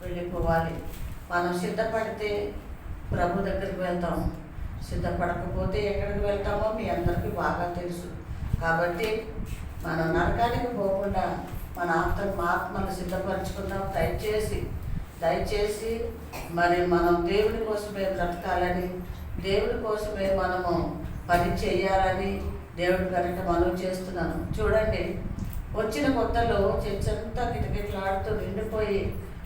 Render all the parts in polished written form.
వెళ్ళిపోవాలి. మనం సిద్ధపడితే ప్రభు దగ్గరికి వెళ్తాం, సిద్ధపడకపోతే ఎక్కడికి వెళ్తామో మీ అందరికీ బాగా తెలుసు. కాబట్టి మనం నరకానికి పోకుండా మన ఆత్మను సిద్ధపరచుకుందాం. దయచేసి మరి మనం దేవుడి కోసమే బ్రతకాలని, దేవుడి కోసమే మనము పని చేయాలని దేవుడి కనుక మనం చేస్తున్నాను. చూడండి, వచ్చిన కొత్తలో చర్చ్ అంతా కిటకిటలాడుతూ నిండిపోయి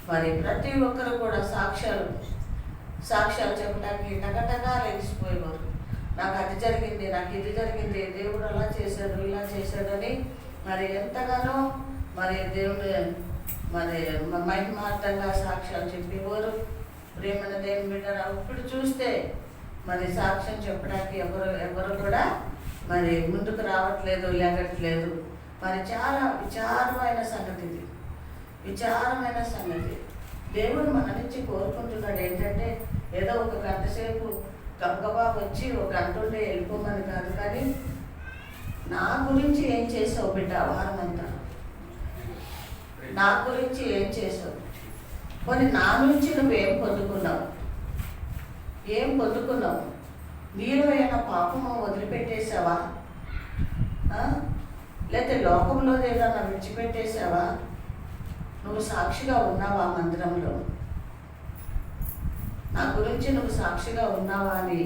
మరి ప్రతి ఒక్కరు కూడా సాక్ష్యాలు చెప్పడానికి టగటగా లెగిసిపోయేవారు. నాకు అది జరిగింది, నాకు ఇది జరిగింది, దేవుడు అలా చేశాడు, ఇలా చేశాడని మరి ఎంతగానో మరి దేవుడు మరి మహిమార్థంగా సాక్ష్యాలు చెప్పేవారు. ప్రేమన దేవుని బిడ్డ ఇప్పుడు చూస్తే మరి సాక్ష్యం చెప్పడానికి ఎవరు కూడా మరి ముందుకు రావట్లేదు, లేగట్లేదు. మరి చాలా విచారమైన సంగతి. దేవుడు మన నుంచి కోరుకుంటున్నాడు ఏంటంటే, ఏదో ఒక గంట సేపు గబగబా వచ్చి ఒక గంట ఉంటే వెళ్ళిపోమని కాదు, కానీ నా గురించి ఏం చేసావు బిడ్డ వారం అంతా, నా గురించి ఏం చేసావు, కొన్ని నా నుంచి నువ్వేం పొందుకున్నావు, నీలో ఏమైనా పాపము వదిలిపెట్టేసావా, లేకపోతే లోకంలో ఏదన్నా విడిచిపెట్టేసావా, నువ్వు సాక్షిగా ఉన్నావా మందిరంలో, నా గురించి నువ్వు సాక్షిగా ఉన్నావా అని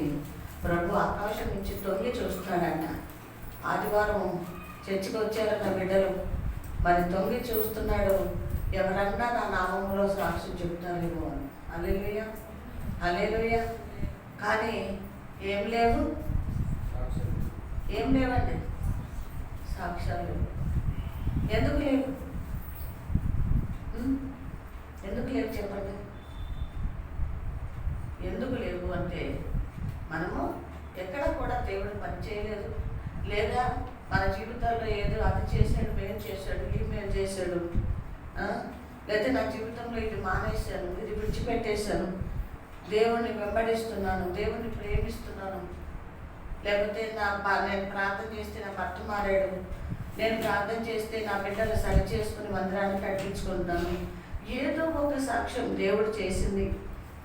ప్రభు ఆకాశం నుంచి తొంగి చూస్తున్నాడంట. ఆదివారం చర్చికి వచ్చారన్న బిడ్డలు మరి తొంగి చూస్తున్నాడు. ఎవరన్నా నా నామంలో సాక్ష్యం చెప్తారేమో అని. హల్లెలూయా. కానీ ఏం లేవండి సాక్ష్యాలు. ఎందుకు లేవు చెప్పండి. ఎందుకు లేవు అంటే, మనము ఎక్కడ కూడా దేవుడు పని చేయలేదు, లేదా మన జీవితాల్లో ఏదో అది చేశాడు, మేము చేశాడు, ఇది మేము చేశాడు, లేదా నా జీవితంలో ఇది మానేశాను, ఇది విడిచిపెట్టేశాను, దేవుణ్ణి వెంబడిస్తున్నాను, దేవుణ్ణి ప్రేమిస్తున్నాను, లేకపోతే నేను ప్రార్థన చేస్తే నా భర్త మారాడు, నేను ప్రార్థన చేస్తే నా బిడ్డలు సరి చేసుకుని మందిరాన్ని కట్టించుకుంటాను. ఏదో ఒక సాక్ష్యం దేవుడు చేసింది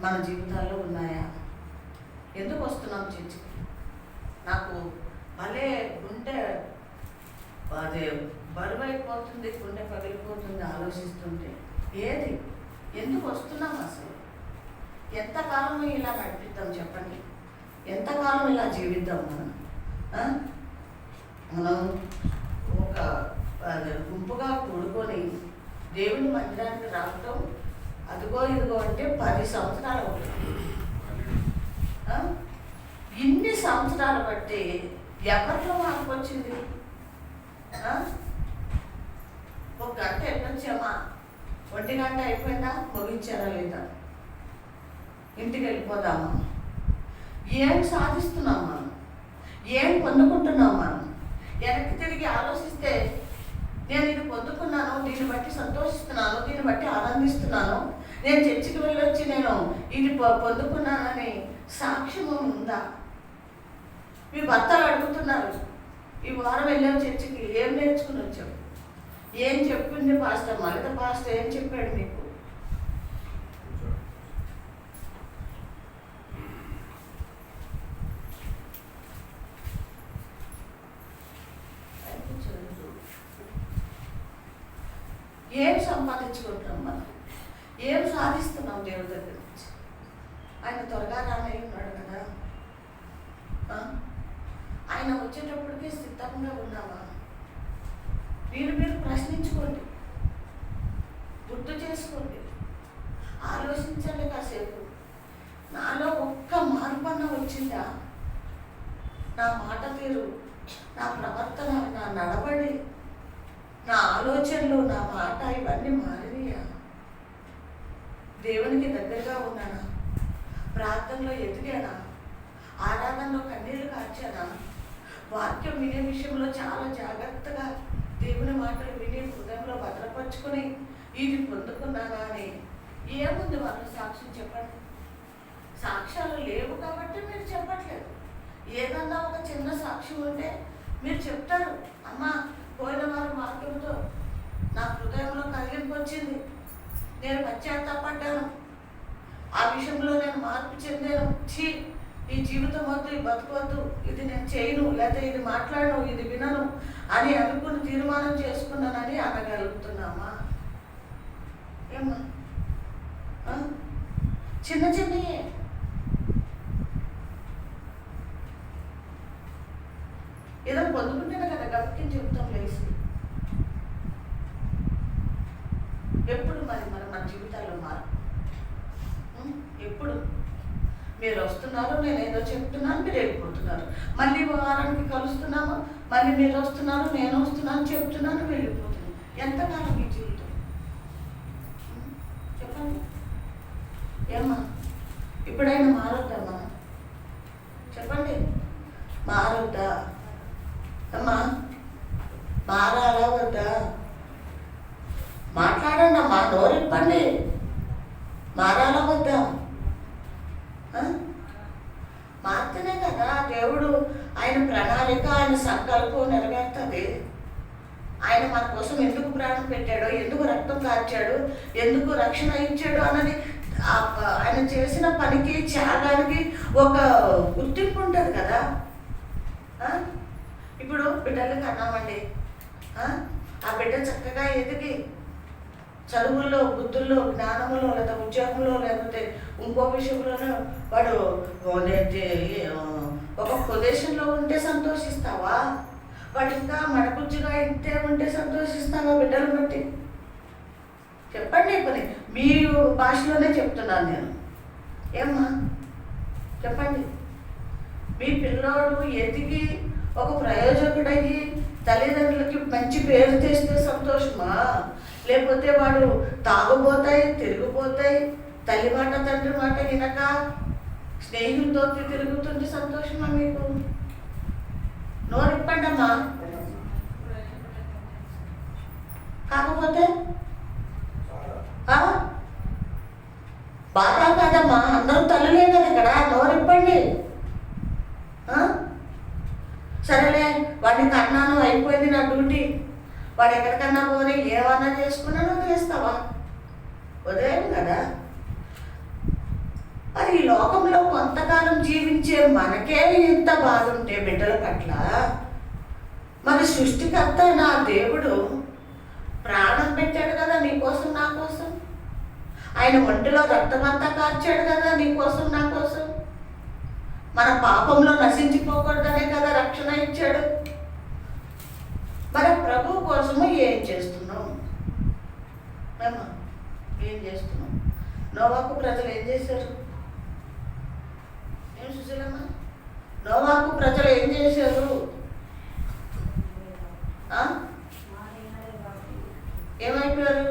మన జీవితాల్లో ఉన్నాయా? ఎందుకు వస్తున్నాం చర్చికి? నాకు భలే గుండె అది బరువైపోతుంది, గుండె పగిలిపోతుంది ఆలోచిస్తుంటే. ఏది ఎందుకు వస్తున్నాం అసలు? ఎంతకాలం ఇలా నడిపిద్దాం చెప్పండి? ఎంతకాలం ఇలా జీవిద్దాం మనం ఒక గుంపుగా కూడుకొని దేవుని మందిరానికి రావటం అదిగో ఇదిగో అంటే 10 సంవత్సరాలు అవుతుంది. ఇన్ని సంవత్సరాలు బట్టి ఎవరిలో మార్పు వచ్చింది? ఒక గంట వెళ్ళొచ్చామా, 1 గంట అయిపోయిందా, ముగించారా లేదా, ఇంటికి వెళ్ళిపోదామా? ఏం సాధిస్తున్నాం మనం? ఏం పొందుకుంటున్నాం మనం? వెనక్కి తిరిగి ఆలోచిస్తే, నేను ఇది పొందుకున్నాను, దీన్ని బట్టి సంతోషిస్తున్నాను, దీన్ని బట్టి ఆనందిస్తున్నాను, నేను చర్చికి వెళ్ళొచ్చి నేను ఇది పొందుకున్నానని సాక్ష్యము ఉందా? మీ భర్తలు అడుగుతున్నారు, ఈ వారం వెళ్ళావు చర్చికి, ఏం నేర్చుకుని వచ్చావు, ఏం చెప్పింది పాస్టర్, మగత పాస్టర్ ఏం చెప్పాడు మీకు? ఏం సంపాదించుకుంటున్నాం మనం? ఏం సాధిస్తున్నాం దేవుడి దగ్గర నుంచి? ఆయన త్వరగా రానై ఉన్నాడు కదా. ఆయన వచ్చేటప్పటికే సిద్ధంగా ఉన్నామా? మీరు ప్రశ్నించుకోండి, గుర్తు చేసుకోండి, ఆలోచించండి కాసేపు. నాలో ఒక్క మార్పన్న వచ్చిందా? నా మాట తీరు, నా ప్రవర్తన, నా నడవడి, నా ఆలోచనలు, నా మాట ఇవన్నీ మారినాయా? దేవునికి దగ్గరగా ఉన్నానా? ప్రార్థనలో ఎదిగానా? ఆరాధనలో కన్నీళ్లు కార్చానా? వాక్యం వినే విషయంలో చాలా జాగ్రత్తగా దేవుని మాటలు విని హృదయంలో భద్రపరుచుకొని ఇది పొందుకున్నానా అని ఏముంది వాళ్ళు సాక్ష్యం చెప్పండి? సాక్ష్యాలు లేవు కాబట్టి మీరు చెప్పట్లేదు. ఏదన్నా ఒక చిన్న సాక్ష్యం ఉంటే మీరు చెప్తారు, అమ్మా పోయిన వారం వాక్యంతో నా హృదయంలో కలిగింపు వచ్చింది, నేను పశ్చాత్తాపడ్డాను, ఆ విషయంలో నేను మార్పు చెందాను. ఈ జీవితం వద్దు, ఈ బతుకొద్దు, ఇది నేను చేయను, లేకపోతే ఇది మాట్లాడను, ఇది వినను అని అనుకుని తీర్మానం చేసుకున్నానని అనగలుగుతున్నామా? ఏమ్మా? చిన్న చిన్నయే. ఏదో పొందుకుంటేనే కదా గబక్కి చెప్తాం లేసి. ఎప్పుడు మరి మన జీవితాల్లో మార్పు? ఎప్పుడు? మీరు వస్తున్నారు, నేను ఏదో చెప్తున్నాను, మీరు వెళ్ళిపోతున్నారు. మళ్ళీ వారానికి కలుస్తున్నాము, మళ్ళీ మీరు వస్తున్నారు, నేను వస్తున్నాను, చెప్తున్నాను, వెళ్ళిపోతున్నాను. ఎంతకాలం ఈ జీవితం? చెప్పండి. ఏమ్మా? ఇప్పుడైనా మారొద్దమ్మా? చెప్పండి, మారొద్దా అమ్మా? మారాలా వద్దా? మాట్లాడండి అమ్మా, నోరిప్పండి. మారాలా వద్దా? మాత్రమే కదా దేవుడు ఆయన ప్రణాళిక, ఆయన సంకల్పం నెరవేరుతుంది. ఆయన మన కోసం ఎందుకు ప్రాణం పెట్టాడో, ఎందుకు రక్తం కార్చాడు, ఎందుకు రక్షణ ఇచ్చాడు అన్నది ఆయన చేసిన పనికి, త్యాగానికి ఒక గుర్తింపు ఉంటుంది కదా. ఇప్పుడు బిడ్డలకు అన్నామండి, ఆ బిడ్డ చక్కగా ఎదిగి చదువుల్లో, బుద్ధుల్లో, జ్ఞానములో, లేదా ఉద్యోగంలో, లేకపోతే ఇంకో విషయంలోనూ వాడు ఒక ప్రదేశంలో ఉంటే సంతోషిస్తావా? వాడు ఇంకా మడకుజ్జుగా ఇంతే ఉంటే సంతోషిస్తావా? బిడ్డలు బట్టి చెప్పండి. పని మీ భాషలోనే చెప్తున్నాను నేను. ఏమ్మా? చెప్పండి. మీ పిల్లోడు ఎదిగి ఒక ప్రయోజకుడయ్యి తల్లిదండ్రులకి మంచి పేరు తెస్తే సంతోషమా? లేకపోతే వాడు తాగుపోతాయి, తిరిగిపోతాయి, తల్లి మాట తండ్రి మాట వినక స్నేహితులతో తిరుగుతుంటే సంతోషమా మీకు? నోరిప్పండి అమ్మా. కాకపోతే బాధ కాదమ్మా, అందరూ తల్లులే కదా ఇక్కడ. నోరిప్పండి. సరేలే, వాడిని కన్నాను, అయిపోయింది నా డ్యూటీ, వాడు ఎక్కడికన్నా పోని ఏమన్నా చేసుకున్నాను వదిలేస్తావా? వదిలేము కదా. మరి ఈ లోకంలో కొంతకాలం జీవించే మనకే ఇంత బాధ ఉంటే బిడ్డల పట్ల, మరి సృష్టికర్త నా దేవుడు ప్రాణం పెట్టాడు కదా నీకోసం, నా కోసం. ఆయన ఒంటిలో రక్తమంతా కార్చాడు కదా నీకోసం, నా కోసం. మన పాపంలో నశించిపోకూడదనే కదా రక్షణ ఇచ్చాడు. మరి ప్రభు కోసము ఏం చేస్తున్నాం? ఏం చేస్తున్నాం? నోవాకు ప్రజలు ఏం చేశారు? ఏం సుశీలమ్మ? నోవాకు ప్రజలు ఏం చేశారు? ఏమైపోయారు?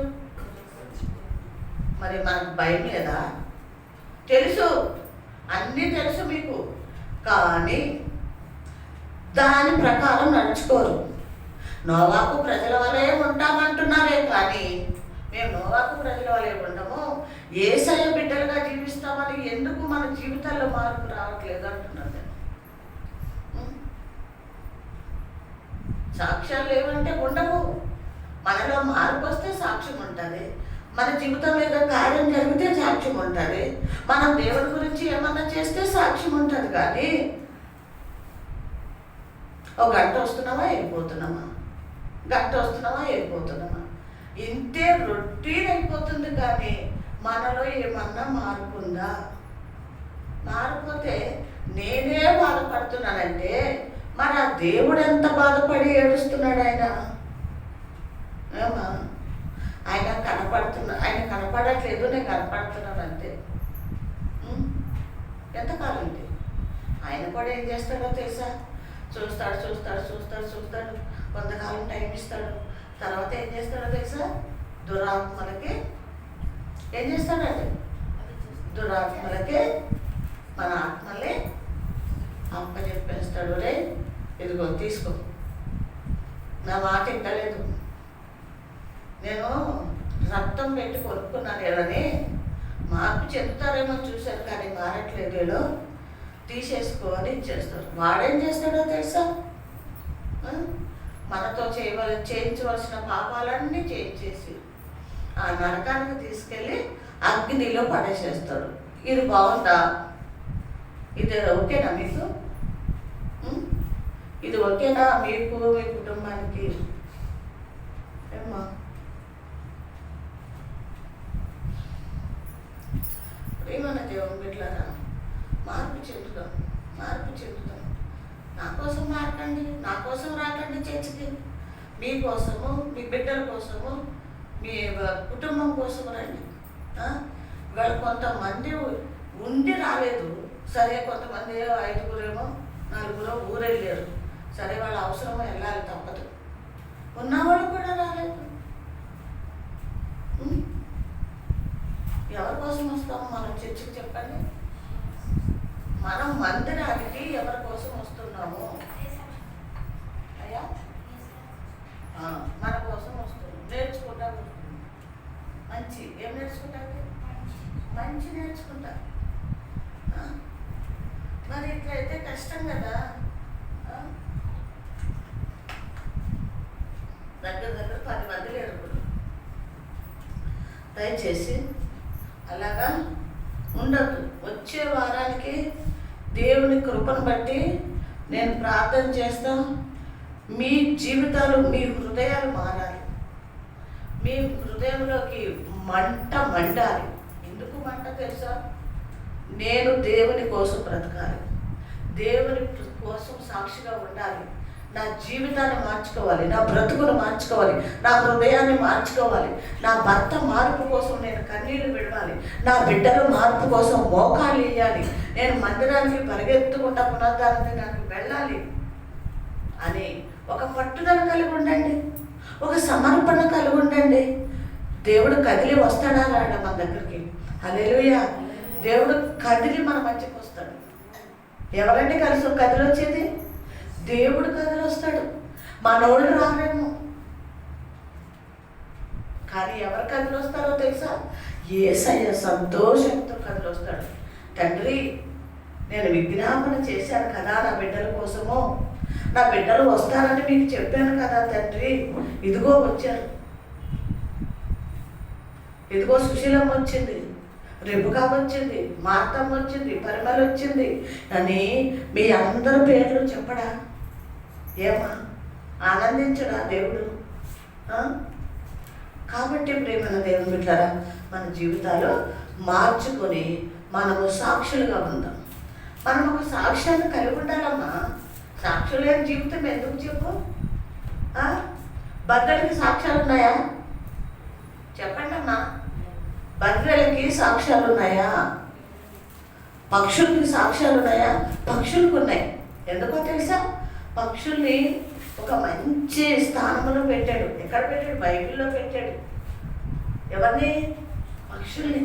మరి మనకు భయం లేదా? తెలుసు, అన్నీ తెలుసు మీకు, కానీ దాని ప్రకారం నడుచుకోరు. నోవాకు ప్రజల వలె ఉంటామంటున్నారే, కానీ మేము నోవాకు ప్రజల వలె ఉండము, యేసయ్య బిడ్డలుగా జీవిస్తామని ఎందుకు మన జీవితాల్లో మార్పు రావట్లేదు అంటున్నాను నేను. సాక్ష్యాలు లేవంటే ఉండవు. మనలో మార్పు వస్తే సాక్ష్యం ఉంటుంది. మన జీవితం మీద కార్యం జరిగితే సాక్ష్యం ఉంటుంది. మనం దేవుడి గురించి ఏమన్నా చేస్తే సాక్ష్యం ఉంటుంది. కానీ ఒక గంట వస్తున్నామా వెళ్ళిపోతున్నామా, గంట వస్తున్నామా వెళ్ళిపోతున్నామా, ఇంతే రొటీన్ అయిపోతుంది. కానీ మనలో ఏమన్నా మార్పు ఉందా? మారిపోతే నేనే బాధపడుతున్నానంటే మరి ఆ దేవుడు ఎంత బాధపడి ఏడుస్తున్నాడు? ఏమా ఆయన ఆయన కనపడట్లేదు, నేను కనపడుతున్నాను అంతే. ఎంతకాలం ఉంది? ఆయన కూడా ఏం చేస్తాడో తెలుసా? చూస్తాడు, కొంతకాలం టైం ఇస్తాడు. తర్వాత ఏం చేస్తాడో తెలుసా? దురాత్మలకి ఏం చేస్తాడండి? దురాత్మలకి మన ఆత్మలే అప్పచెప్పేస్తాడు. రే ఇదిగో తీసుకో, నా మాట ఇంటలేదు, నేను రక్తం పెట్టి కొనుక్కున్నాను వీళ్ళని, మార్పు చెందుతారేమో చూశారు కానీ మారట్లేదు, వీళ్ళు తీసేసుకో అని ఇచ్చేస్తారు. వాడేం చేస్తాడో తెలుసా? మనతో చేయించవలసిన పాపాలన్నీ చేయించేసి ఆ నరకానికి తీసుకెళ్ళి అగ్నిలో పడేసేస్తాడు. ఇది బాగుందా? ఇది ఓకేనా మీకు? ఇది ఓకేనా మీకు, మీ కుటుంబానికి? ఏమ్మా ప్రియమైన దేవుని బిడ్డలారా, మార్పు చెందుతాం. నా కోసం మారకండి, నా కోసం రాకండి చర్చికి. మీకోసము, మీ బిడ్డల కోసము, మీ కుటుంబం కోసం రండి. ఇవాళ కొంతమంది ఉండి రాలేదు, సరే. కొంతమంది 5గురేమో 4గురో ఊరెళ్ళారు, సరే. వాళ్ళ అవసరమో వెళ్ళాలి, తప్పదు. ఉన్నవాళ్ళు కూడా రాలేదు. ఎవరి కోసం వస్తాము మనం చర్చికి? చెప్పండి. మనం మందిరానికి ఎవరి కోసం వస్తున్నాము? అయ్యా, మన కోసం వస్తున్నాం. నేర్చుకుంటా వస్తున్నాం. మంచి ఏం నేర్చుకుంటారు? మంచి నేర్చుకుంటా. మరి ఇట్లయితే కష్టం కదా. దగ్గర 10 మంది లేరు ఇప్పుడు. దయచేసి అలాగా ఉండదు. వచ్చే వారానికి దేవుని కృపను బట్టి నేను ప్రార్థన చేస్తాను. మీ జీవితాలు, మీ హృదయాలు మారాలి. మీ హృదయంలోకి మంట మండాలి. ఎందుకు మంట తెలుసా? నేను దేవుని కోసం బ్రతకాలి, దేవుని కోసం సాక్షిగా ఉండాలి. నా జీవితాన్ని మార్చుకోవాలి, నా బ్రతుకును మార్చుకోవాలి, నా హృదయాన్ని మార్చుకోవాలి. నా భర్త మార్పు కోసం నేను కన్నీళ్లు విడవాలి, నా బిడ్డల మార్పు కోసం మోకాలు వేయాలి, నేను మందిరానికి పరిగెత్తుకుంటా పునరుద్ధారణకి వెళ్ళాలి అని ఒక పట్టుదల కలిగి ఉండండి, ఒక సమర్పణ కలిగి ఉండండి. దేవుడు కదిలి వస్తాడా రాడా మన దగ్గరికి? హల్లెలూయా. దేవుడు కదిలి మన మధ్యకి వస్తాడు. ఎవరంటే కలిసి కదిలి వచ్చేది? దేవుడు కదిలి వస్తాడు. మనోళ్ళు రారేమో, కానీ ఎవరు కదిలి వస్తారో తెలుసా? యేసయ్య సంతోషంతో కదిలి వస్తాడు. తండ్రి, నేను విజ్ఞాపన చేశాను కదా నా బిడ్డల కోసము, నా బిడ్డలు వస్తారని మీకు చెప్పాను కదా తండ్రి, ఇదిగో వచ్చారు. ఇదిగో సుశీలమ్మ వచ్చింది, రెబుకా వచ్చింది, మార్తమ్మ వచ్చింది, పరిమళ వచ్చింది అని మీ అందరి పేర్లు చెప్పడా? ఏమా ఆనందించడా దేవుడు? కాబట్టి ప్రేమైన దేవుని బిడ్డలారా, మన జీవితాలు మార్చుకొని మనము సాక్షులుగా ఉందాం. మనం ఒక సాక్ష్యాన్ని కలిగి ఉండాలమ్మా. సాక్షులు లేని జీవితం ఎందుకు చెప్పు? బద్దలకి సాక్ష్యాలు ఉన్నాయా? చెప్పండి అమ్మా. బద్దలకి సాక్ష్యాలు ఉన్నాయా? పక్షులకి సాక్ష్యాలు ఉన్నాయా? పక్షులకు ఉన్నాయి. ఎందుకో తెలుసా? పక్షుల్ని ఒక మంచి స్థానంలో పెట్టాడు. ఎక్కడ పెట్టాడు? బైబిల్లో పెట్టాడు. ఎవరిని? పక్షుల్ని.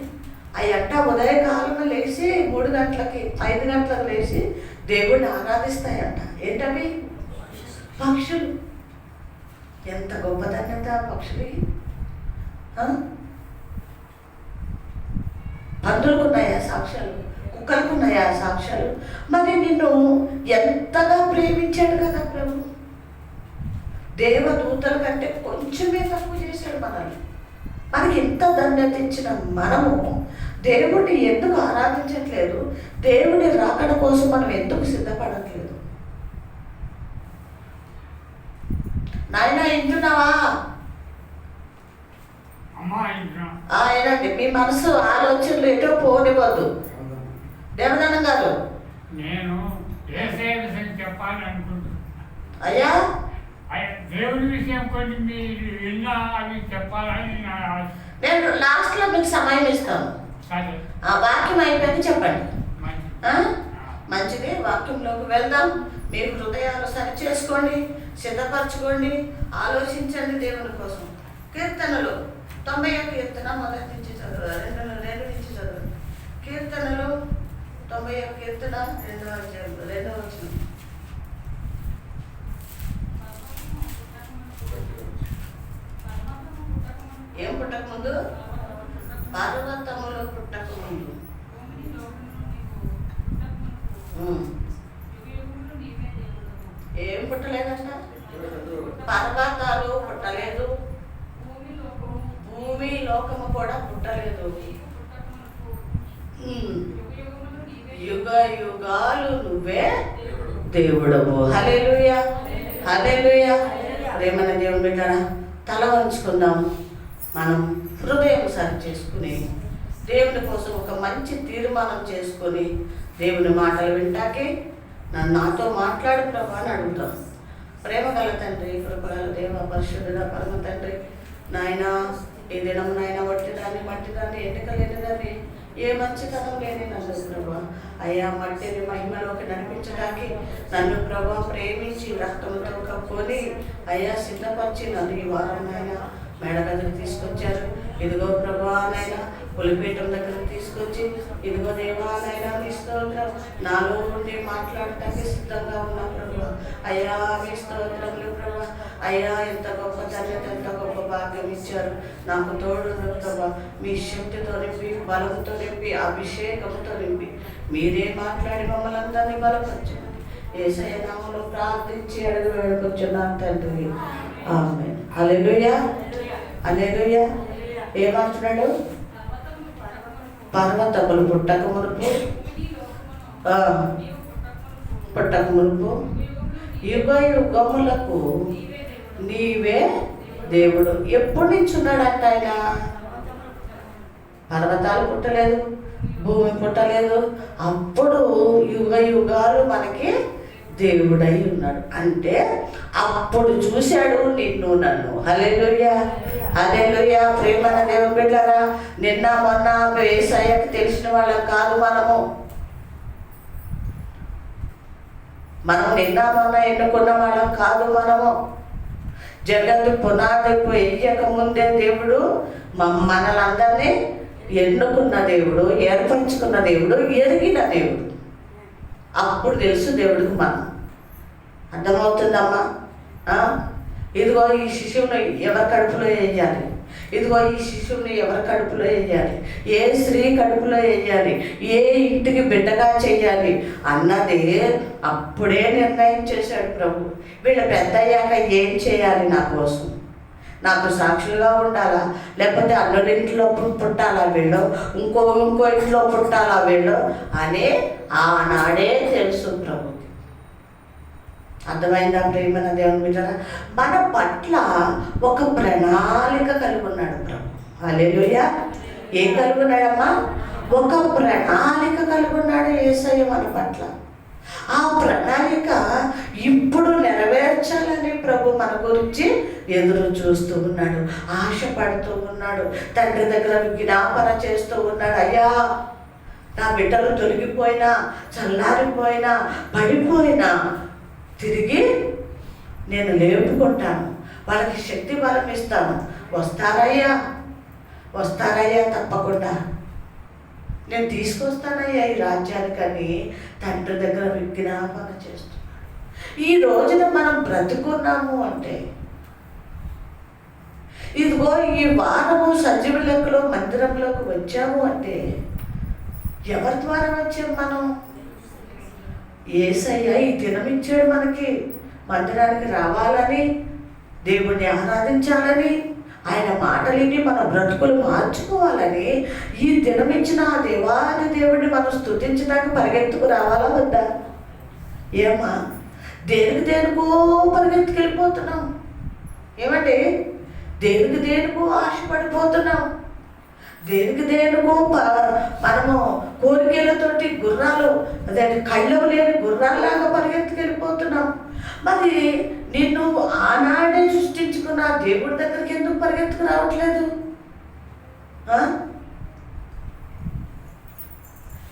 అవి అంట ఉదయకాలంలో లేచి 3 గంటలకి 5 గంటలకు లేచి దేవుడిని ఆరాధిస్తాయంట. ఏంటవి? పక్షులు. ఎంత గొప్ప ధన్యత పక్షులకి. పందులకు ఉన్నాయా సాక్ష్యాలు? కుక్కలకు ఉన్నాయా సాక్ష్యాలు? మరి నిన్ను ఎంతగా ప్రేమించాడు కదా ప్రభు. దేవదూతల కంటే కొంచెమే తక్కువ చేశాడు మనల్ని. మనకి ఎంత ధన్యత ఇచ్చిన మనము దేవుడిని ఎందుకు ఆరాధించట్లేదు? దేవుని రాకడ కోసం మనం ఎందుకు సిద్ధపడట్లేదు? నాయన వింటున్నావా? ఏనండి, మీ మనసు ఆలోచనలు ఎటో పోనివ్వద్దు. దేవదానం గారు, నేను చెప్పాలి అనుకుంటున్నాను. అయ్యా, దేవుడి విషయం కొన్ని మీరు విన్నా అవి చెప్పాలని నేను లాస్ట్లో మీకు సమయం ఇస్తాను. ఆ వాక్యం అయిపోయింది, చెప్పండి. మంచిది. వాక్యంలోకి వెళ్దాం. మీ హృదయాలు సరి చేసుకోండి, సిద్ధపరచుకోండి, ఆలోచించండి దేవుని కోసం. కీర్తనలు 90వ కీర్తన మొదటి నుంచి చదువు, 2 నుంచి చదువు. కీర్తనలు 90వ కీర్తన 2వ వచనం. ఏం పుట్టక ముందు? పర్వతములు పుట్టక ముందు. ఏం పుట్టలేదంట? పర్వతాలు పుట్టలేదు, భూమి లోకం యుగాలు నువ్వే దేవుడవు. హల్లెలూయా, హల్లెలూయా. ప్రేమన దేవుని బిడ్డరా, తల వంచుకుందాం. మనం హృదయం సరి చేసుకుని దేవుని కోసం ఒక మంచి తీర్మానం చేసుకొని దేవుని మాటలు వింటాకే నాతో మాట్లాడు ప్రభా అని అడుగుతాం. ప్రేమ గల తండ్రి, కృపగల దేవ, పరిశుద్ధుడ పరమ తండ్రి, నాయన ఈ దినం నాయన మట్టిదాన్ని ఎన్నిక లేనిదాన్ని ఏ మంచితనం లేని నన్ను ప్రభా అయ్యా మట్టిని మహిమలోకి నడిపించడానికి నన్ను ప్రభా ప్రేమించి రక్తంతో కప్పుకొని అయ్యా సిద్ధపరిచి నన్ను ఈ వారం నాయన మేడ దగ్గరికి తీసుకొచ్చారు. ఇదిగో ప్రభా నాయన పులిపీఠం దగ్గరికి తీసుకొచ్చి ఇదిగో దేవాలైనా స్తోత్రం నాలో నుండి మాట్లాడటానికి సిద్ధంగా ఉన్నా ప్రభా. అయ్యా మీ స్తోత్రములు ప్రభా. అయ్యా ఎంత గొప్ప తండ్రి, ఎంత గొప్ప భాగ్యం ఇచ్చారు నాకు. తోడు ప్రభా, మీ శక్తితో నింపి, బలంతో నింపి, అభిషేకంతో నింపి మీరే మాట్లాడి మమ్మల్ని అందరినీ బలపరచండి. యేసయ్య నామములో ప్రార్థించి అడుగు వేడుకొచ్చున్నాను తండ్రి, ఆమేన్. హల్లెలూయా, హల్లెలూయా. ఏమంటున్నాడు? పర్వతములు పుట్టక మునుపు యుగ యుగములకు నీవే దేవుడు. ఎప్పటి నుంచి ఉన్నాడంట ఆయన? పర్వతాలు పుట్టలేదు, భూమి పుట్టలేదు, అప్పుడు యుగ యుగాలు మనకి దేవుడై ఉన్నాడు. అంటే అప్పుడు చూశాడు నిన్ను నన్ను. హల్లెలూయా, హల్లెలూయా. ప్రేమన దేవుని బిడ్డలారా, నిన్న మొన్న యేసయ్యకి తెలిసిన వాళ్ళం కాదు మనం నిన్న మొన్న ఎన్నుకున్న వాళ్ళం కాదు మనము. జగత్తు పునాది వేయక ముందే దేవుడు మనలందరినీ ఎన్నుకున్న దేవుడు, ఏర్పరచుకున్న దేవుడు, ఎరిగిన దేవుడు. అప్పుడు తెలుసు దేవుడికి మనం. అర్థమవుతుందమ్మా? ఇదిగో ఈ శిశువుని ఎవరి కడుపులో వేయాలి, ఇదిగో ఈ శిశువుని ఎవరి కడుపులో వేయాలి, ఏ స్త్రీ కడుపులో వేయాలి, ఏ ఇంటికి బిడ్డగా చేయాలి అన్నది అప్పుడే నిర్ణయం చేశాడు ప్రభు. వీళ్ళు పెద్ద అయ్యాక ఏం చేయాలి నా కోసం? నాకు సాక్షులుగా ఉండాలా, లేకపోతే అల్లుడింట్లో పుట్టాలా వీళ్ళు, ఇంకో ఇంట్లో పుట్టాలా వీళ్ళు అని ఆనాడే తెలుసు ప్రభు. అర్థమైందా ప్రేమన దేవుని బిడ్డలారా? మన పట్ల ఒక ప్రణాళిక కలిగి ఉన్నాడు ప్రభు. హల్లెలూయా. ఏం కలిగి ఉన్నాడమ్మా? ఒక ప్రణాళిక కలిగి ఉన్నాడు యేసయ్య మన పట్ల. ఆ ప్రణాళిక ఇప్పుడు నెరవేర్చాలని ప్రభు మన గురించి ఎదురు చూస్తూ ఉన్నాడు, ఆశపడుతూ ఉన్నాడు, తండ్రి దగ్గర విజ్ఞాపన చేస్తూ ఉన్నాడు. అయ్యా నా బిడ్డలు తొలగిపోయినా, చల్లారిపోయినా, పడిపోయినా తిరిగి నేను లేపుకుంటాను, వాళ్ళకి శక్తి బలం ఇస్తాను. వస్తారయ్యా, వస్తారయ్యా, తప్పకుండా నేను తీసుకొస్తానయ్యా ఈ రాజ్యానికని తండ్రి దగ్గర విజ్ఞాపన చేస్తున్నాడు. ఈ రోజున మనం బ్రతుకున్నాము అంటే, ఇదిగో ఈ వారము సజీవ లెక్కలో మందిరంలోకి వచ్చాము అంటే ఎవరి ద్వారా వచ్చాము మనం? యేసయ్య ఈ దినం ఇచ్చాడు మనకి. మందిరానికి రావాలని, దేవుణ్ణి ఆరాధించాలని, ఆయన మాటలిని మన బ్రతుకులు మార్చుకోవాలని ఈ దినం ఇచ్చిన ఆ దేవాది దేవుడిని మనం స్తుతించడానికి పరిగెత్తుకు రావాలా వద్దా? ఏమ్మా, దేనికో పరిగెత్తుకెళ్ళిపోతున్నాం. ఏమండి, దేనికో ఆశపడిపోతున్నాం. దేనికో మనము కోరికలతోటి గుర్రాలు, అదే కళ్ళవు లేని గుర్రాల్లాగా పరిగెత్తుకెళ్ళిపోతున్నాం. మరి నిన్ను ఆనాడే సృష్టించుకున్న దేవుడి దగ్గరికి ఎందుకు పరిగెత్తుకు రావట్లేదు?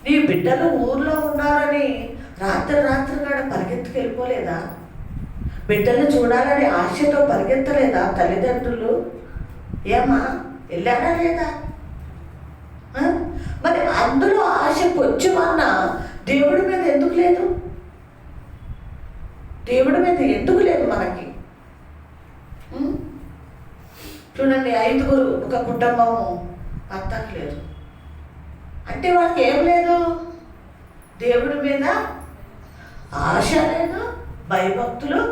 నీ బిడ్డలు ఊర్లో ఉన్నారని రాత్రి కాడ పరిగెత్తుకెళ్ళిపోలేదా? బిడ్డలు చూడాలని ఆశతో పరిగెత్తలేదా తల్లిదండ్రులు? ఏమ్మా, వెళ్ళారా లేదా? మరి అందులో ఆశ కొంచెమన్నా దేవుడి మీద ఎందుకు లేదు? దేవుడి మీద ఎందుకు లేదు మనకి? చూడండి, 5 ఒక కుటుంబము భర్తకు లేదు అంటే వాళ్ళకి ఏం లేదు? దేవుడి మీద ఆశ లేదు, భయభక్తులు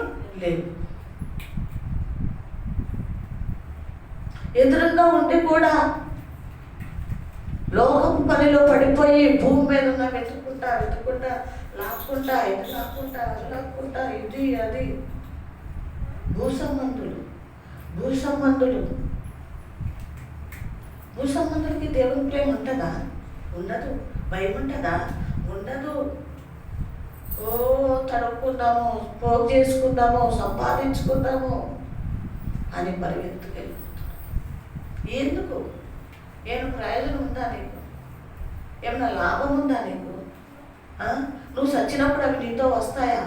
లేవు. ఎదురుగా ఉండి కూడా లోకం పనిలో పడిపోయి భూమి మీద ఉన్న వెతుక్కుంటా వెతుక్కుంటా లాక్కుంటా, ఇది లాక్కుంటా, అది లాక్కుంటా, ఇది అది. భూ సంబంధులు భూసంబంధులకి దేవుని ప్రేమ ఉంటుందా? ఉండదు. భయం ఉంటుందా? ఉండదు. ఓ తడుపుకుందాము, పోగు చేసుకుందాము, సంపాదించుకుందాము అని పరిగెత్తుకెళ్ళిపోతాడు. ఎందుకు? ఏమైనా ప్రయోజనం ఉందా నీకు? ఏమైనా లాభం ఉందా నీకు? నువ్వు చచ్చినప్పుడు అవి నీతో వస్తాయా?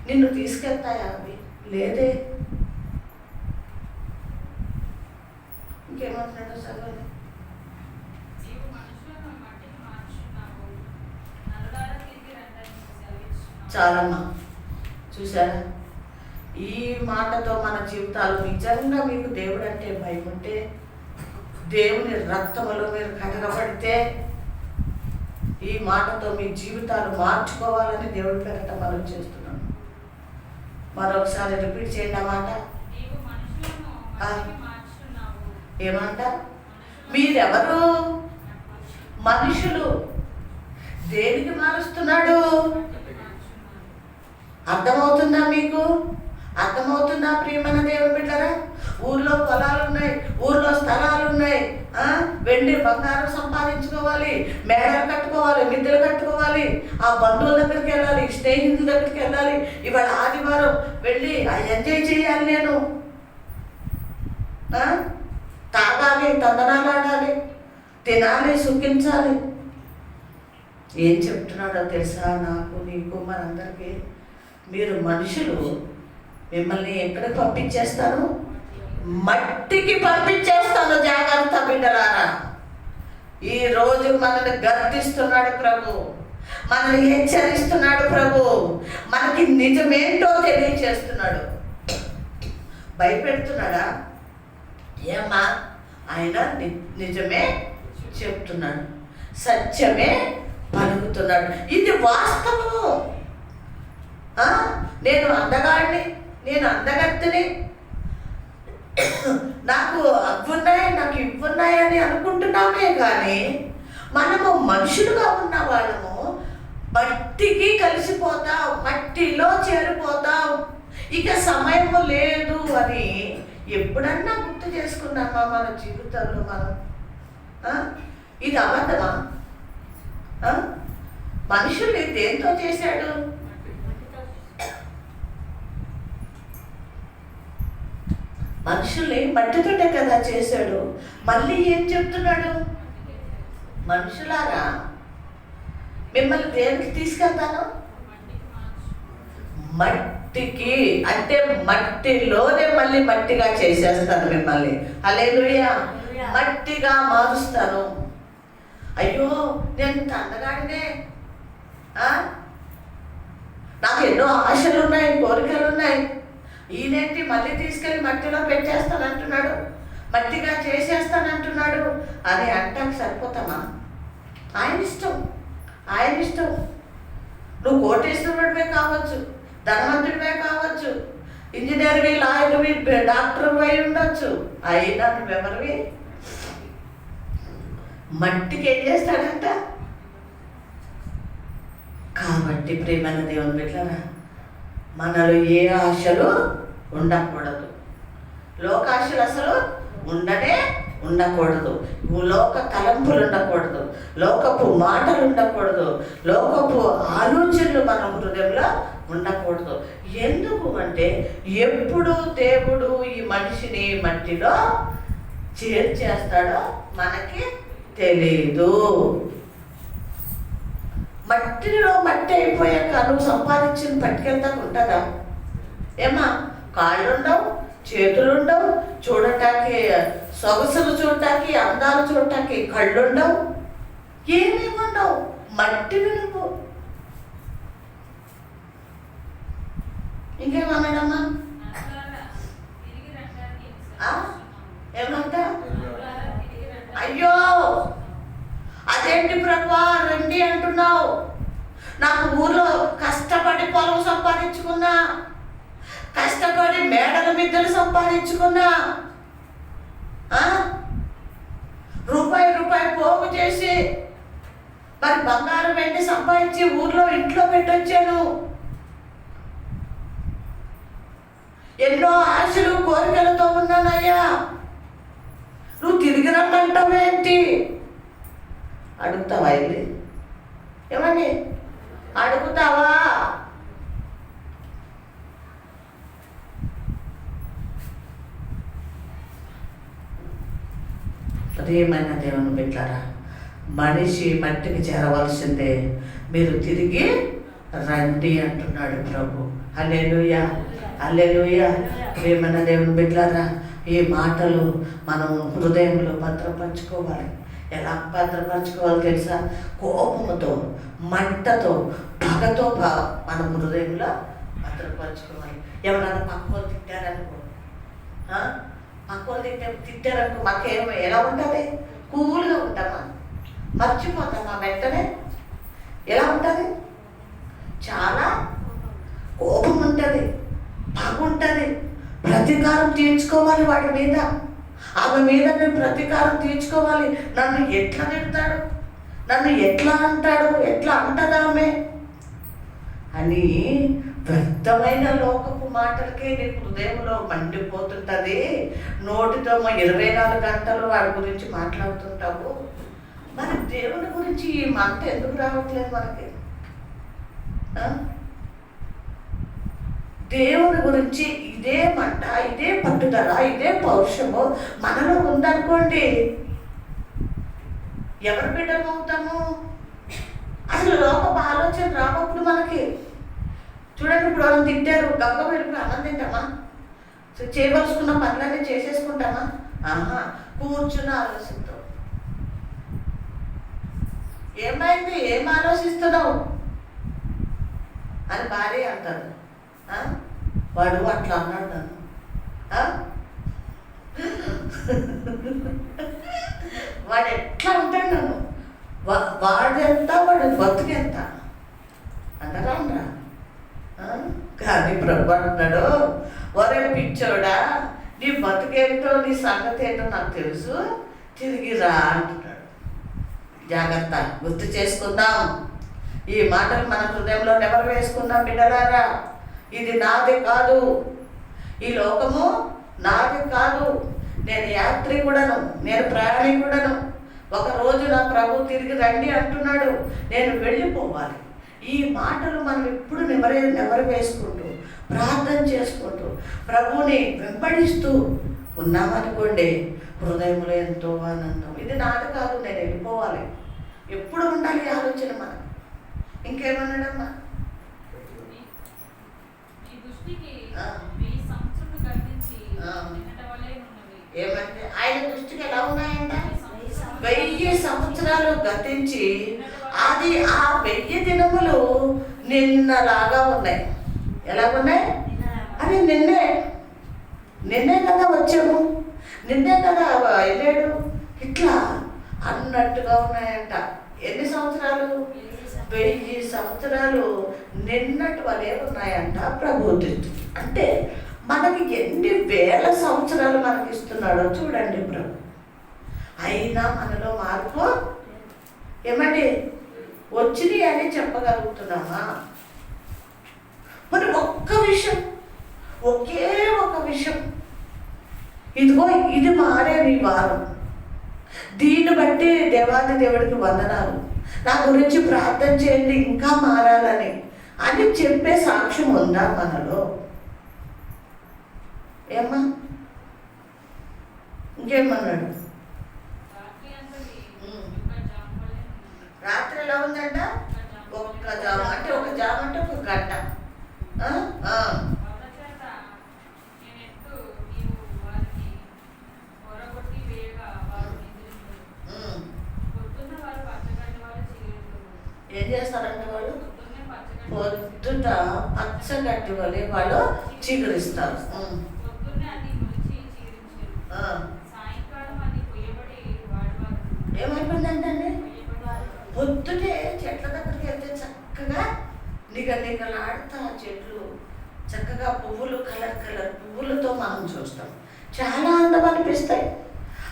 నిన్ను తీసుకెళ్తాయా అవి? లేదే. ఇంకేమంటున్నాడు చదవండి. చాలమ్మా, చూసారా? ఈ మాటతో మన జీవితాలు నిజంగా మీకు దేవుడు అంటే భయం ఉంటే, దేవుని రక్తములో మీరు కడగబడితే, ఈ మాటతో మీ జీవితాలు మార్చుకోవాలని దేవుడి పేరట మనం చేస్తున్నాం. మరొకసారి రిపీట్ చేయండి ఆ మాట. ఏమంట? మీరెవరు? మనుషులు. దేనికి మారుస్తున్నాడు? అర్థమవుతుందా మీకు? అర్థమవుతుందా ప్రియమైన దేవుని బిడ్డలారా? ఊర్లో పొలాలు ఉన్నాయి, ఊర్లో స్థలాలు ఉన్నాయి, వెండి బంగారం సంపాదించుకోవాలి, మేడలు కట్టుకోవాలి, మిద్దెలు కట్టుకోవాలి, ఆ బంధువుల దగ్గరికి వెళ్ళాలి, స్నేహితుల దగ్గరికి వెళ్ళాలి, ఇవాళ ఆదివారం వెళ్ళి ఎంజాయ్ చేయాలి, నేను తాగాలి, తందనాలాడాలి, తినాలి, సుఖించాలి. ఏం చెప్తున్నాడో తెలుసా? నాకు, నీకు, మనందరికీ, మీరు మనుషులు, మిమ్మల్ని ఎక్కడికి పంపించేస్తాను? మట్టికి పంపించేస్తాను. జాగ్రత్త బిడ్డలారా. ఈరోజు మనల్ని గర్దిస్తున్నాడు ప్రభు, మనల్ని హెచ్చరిస్తున్నాడు ప్రభు, మనకి నిజమేంటో తెలియచేస్తున్నాడు. భయపెడుతున్నాడా? ఏమ్మా, ఆయన నిజమే చెప్తున్నాడు, సత్యమే పలుకుతున్నాడు. ఇది వాస్తవము. నేను అందగాడిని, నేను అందగత్తిని, నాకు అవ్వున్నాయి, నాకు ఇవ్వున్నాయి అని అనుకుంటున్నామే కానీ, మనము మనుషులుగా ఉన్న వాళ్ళము మట్టికి కలిసిపోతాం, మట్టిలో చేరిపోతాం, ఇక సమయము లేదు అని ఎప్పుడన్నా గుర్తు చేసుకున్నామా మన జీవితంలో మనం? ఇది అబద్ధమా? మనుషుల్ని దేంతో చేశాడు? మనుషుల్ని మట్టితోటే కదా చేశాడు. మళ్ళీ ఏం చెప్తున్నాడు? మనుషులారా, మిమ్మల్ని దేనికి తీసుకెళ్తాను? మట్టికి. అంటే మట్టిలోనే మళ్ళీ మట్టిగా చేసేస్తాను మిమ్మల్ని. హల్లెలూయా. మట్టిగా మారుస్తాను. అయ్యో, నేను అందగాడినే, నాకు ఎన్నో ఆశలు ఉన్నాయి, కోరికలు ఉన్నాయి, ఈయనేంటి మళ్ళీ తీసుకెళ్ళి మట్టిలో పెట్టేస్తానంటున్నాడు, మట్టిగా చేసేస్తానంటున్నాడు అని అంటానికి సరిపోతామా? ఆయన ఇష్టం, ఆయన ఇష్టం. నువ్వు కోటేశ్వరుడివే కావచ్చు, ధనవంతుడివే కావచ్చు, ఇంజనీర్వి, లాయర్వి, డాక్టర్ అయి ఉండొచ్చు, అయినా నువ్వెవరివి? మట్టికి ఏం చేస్తాడంట? కాబట్టి ప్రేమైన దేవుని బిడ్డలారా, మనలో ఏ ఆశలు ఉండకూడదు. లోకాశలు అసలు ఉండకూడదు. లోక తలంపులు ఉండకూడదు, లోకపు మాటలు ఉండకూడదు, లోకపు ఆలోచనలు మన హృదయంలో ఉండకూడదు. ఎందుకు అంటే, ఎప్పుడు దేవుడు ఈ మనిషిని మట్టిలో చేర్చేస్తాడో మనకి తెలీదు. మట్టిలో మట్టి అయిపోయాక నువ్వు సంపాదించిన పట్టుకెళ్తాకు ఉంటుందా? ఏమా, కాళ్ళు ఉండవు, చేతులు ఉండవు, చూడటానికి సొగసులు, చూడటానికి అందాలు, చూడటానికి కళ్ళు ఉండవు, ఏమీ ఉండవు. మట్టివి నువ్వు. ఇంకేమన్నాడమ్మా? ఏమంట? అయ్యో, అదేంటి ప్రభా రండి అంటున్నావు? నాకు ఊర్లో కష్టపడి పొలం సంపాదించుకున్నా, కష్టపడి మేడల మిద్దెలు సంపాదించుకున్నా, రూపాయి పోగు చేసి మరి బంగారం వెండి సంపాదించి ఊర్లో ఇంట్లో పెట్టొచ్చాను. ఎన్నో ఆశలు కోరికలతో ఉన్నానయ్యా, నువ్వు తిరిగి రమ్మంటావేంటి? అడుగుతావా? వెళ్ళి ఏమని అడుగుతావా? ప్రియమైన దేవుని బిడ్డలారా, మనిషి మట్టికి చేరవలసిందే, మీరు తిరిగి రండి అంటున్నాడు ప్రభు. హల్లెలూయా, హల్లెలూయా. ప్రియమైన దేవుని బిడ్డలారా, ఈ మాటలు మనం హృదయంలో భద్రపరచుకోవాలి. ఎలా భద్రపరచుకోవాలో తెలుసా? కోపముతో, మంటతో, పగతో మనం హృదయంలో భద్రపరచుకోవాలి. ఎవరైనా పక్కలు తిట్టారనుకో, పక్కలు తిట్టారనుకో, మాకేమో ఎలా ఉంటుంది? కూల్గా ఉంటామా? మర్చిపోతామా వెంటనే? ఎలా ఉంటుంది? చాలా కోపం ఉంటుంది, పగ ఉంటుంది. ప్రతీకారం తీర్చుకోవాలి వాడి మీద, ఆమె మీద నేను ప్రతీకారం తీర్చుకోవాలి. నన్ను ఎట్లా తిడతాడు, నన్ను ఎట్లా అంటాడు, ఎట్లా అంటదా ఆమె అని వ్యర్థమైన లోకపు మాటలకే నీ హృదయంలో మండిపోతుంటుంది. నోటితో 24 గంటలు వాడి గురించి మాట్లాడుతుంటావు. మరి దేవుని గురించి ఈ మంట ఎందుకు రావట్లేదు మనకి? దేవుని గురించి ఇదే మంట, ఇదే పట్టుదల, ఇదే పౌరుషము మనలో ఉందనుకోండి, ఎవరి బిడ్డలు అవుతాము? అసలు లోకపు ఆలోచన రావప్పుడు మనకి. చూడండి, ఇప్పుడు వాళ్ళని తిట్టారు, గగ్గ వెళ్ళిపోయి అన్నం తింటామా? చేయవలసుకున్న పనులన్నీ చేసేసుకుంటామా? కూర్చుని ఆలోచిస్తాం. ఏమైంది, ఏం ఆలోచిస్తున్నావు అని భార్య అంటారు. వాడు అట్లా అన్నాడు నన్ను. వాడు ఎట్లా ఉంటాడు నన్ను, వాడెంత వాడు బతుకెంత అంటారా అనరా? కానీ ప్రభు అంటున్నాడు, ఒరే పిచ్చోడా, నీ బతుకేంటో నీ సంగతి ఏంటో నాకు తెలుసు, తిరిగి రా అంటున్నాడు. జాగ్రత్త, గుర్తు చేసుకుందాం. ఈ మాటలు మన హృదయంలో నెవరు వేసుకుందాం బిడ్డలారా. ఇది నాది కాదు, ఈ లోకము నాది కాదు. నేను యాత్రి కూడాను, నేను ప్రయాణి కూడాను. ఒకరోజు నా ప్రభు తిరిగి రండి అంటున్నాడు, నేను వెళ్ళిపోవాలి. ఈ మాటలు మనం ఎప్పుడు నెవరు వేసుకుంటూ, ప్రార్థన చేసుకుంటూ, ప్రభువుని వెంబడిస్తూ ఉన్నామనుకోండి, హృదయంలో ఎంతో ఆనందం. ఇది నాది కాదు, నేను వెళ్ళిపోవాలి. ఎప్పుడు ఉండాలి ఆలోచన మనం. ఇంకేమన్నాడమ్మా? ఏమంటే ఆయన దృష్టికి ఎలా ఉన్నాయంట? 1000 సంవత్సరాలు గతించి, అది ఆ 1000 దినములు నిన్నలాగా ఉన్నాయి. ఎలాగున్నాయి? అది నిన్నే కదా వచ్చాము, నిన్నే కదా వెళ్ళాడు, ఇట్లా అన్నట్టుగా ఉన్నాయంట. ఎన్ని సంవత్సరాలు? 1000 సంవత్సరాలు నిన్నటి వలే ఉన్నాయంట ప్రభు దృష్టి. అంటే మనకి ఎన్ని వేల సంవత్సరాలు మనకి ఇస్తున్నాడో చూడండి ప్రభు. అయినా మనలో మార్పు ఏమండి వచ్చింది అని చెప్పగలుగుతున్నామా? మరి ఒక్క విషయం, ఒకే ఒక విషయం, ఇదిగో ఇది మారే నీ వారం, దీన్ని బట్టి దేవాది దేవుడికి వందనాలు, నా గురించి ప్రార్థన చేయండి ఇంకా మారాలని అని చెప్పే సాక్ష్యం ఉందా మనలో? ఏమ్మా? ఇంకేమన్నాడు? రాత్రి ఎలా ఉందంట? ఒక్క జామ అంటే ఒక జామ అంటే ఒక గంట. ఏం చేస్తారంటే వాళ్ళు పొద్దుట పచ్చగడ్డి వలె వాళ్ళు చిగురిస్తారు. ఏమైపోయిందంటే పొద్దుటే చెట్ల దగ్గరికి వెళ్తే చక్కగా నిగలాడుతా చెట్లు, చక్కగా పువ్వులు, కలర్ పువ్వులతో మనం చూస్తాం, చాలా అందం అనిపిస్తాయి.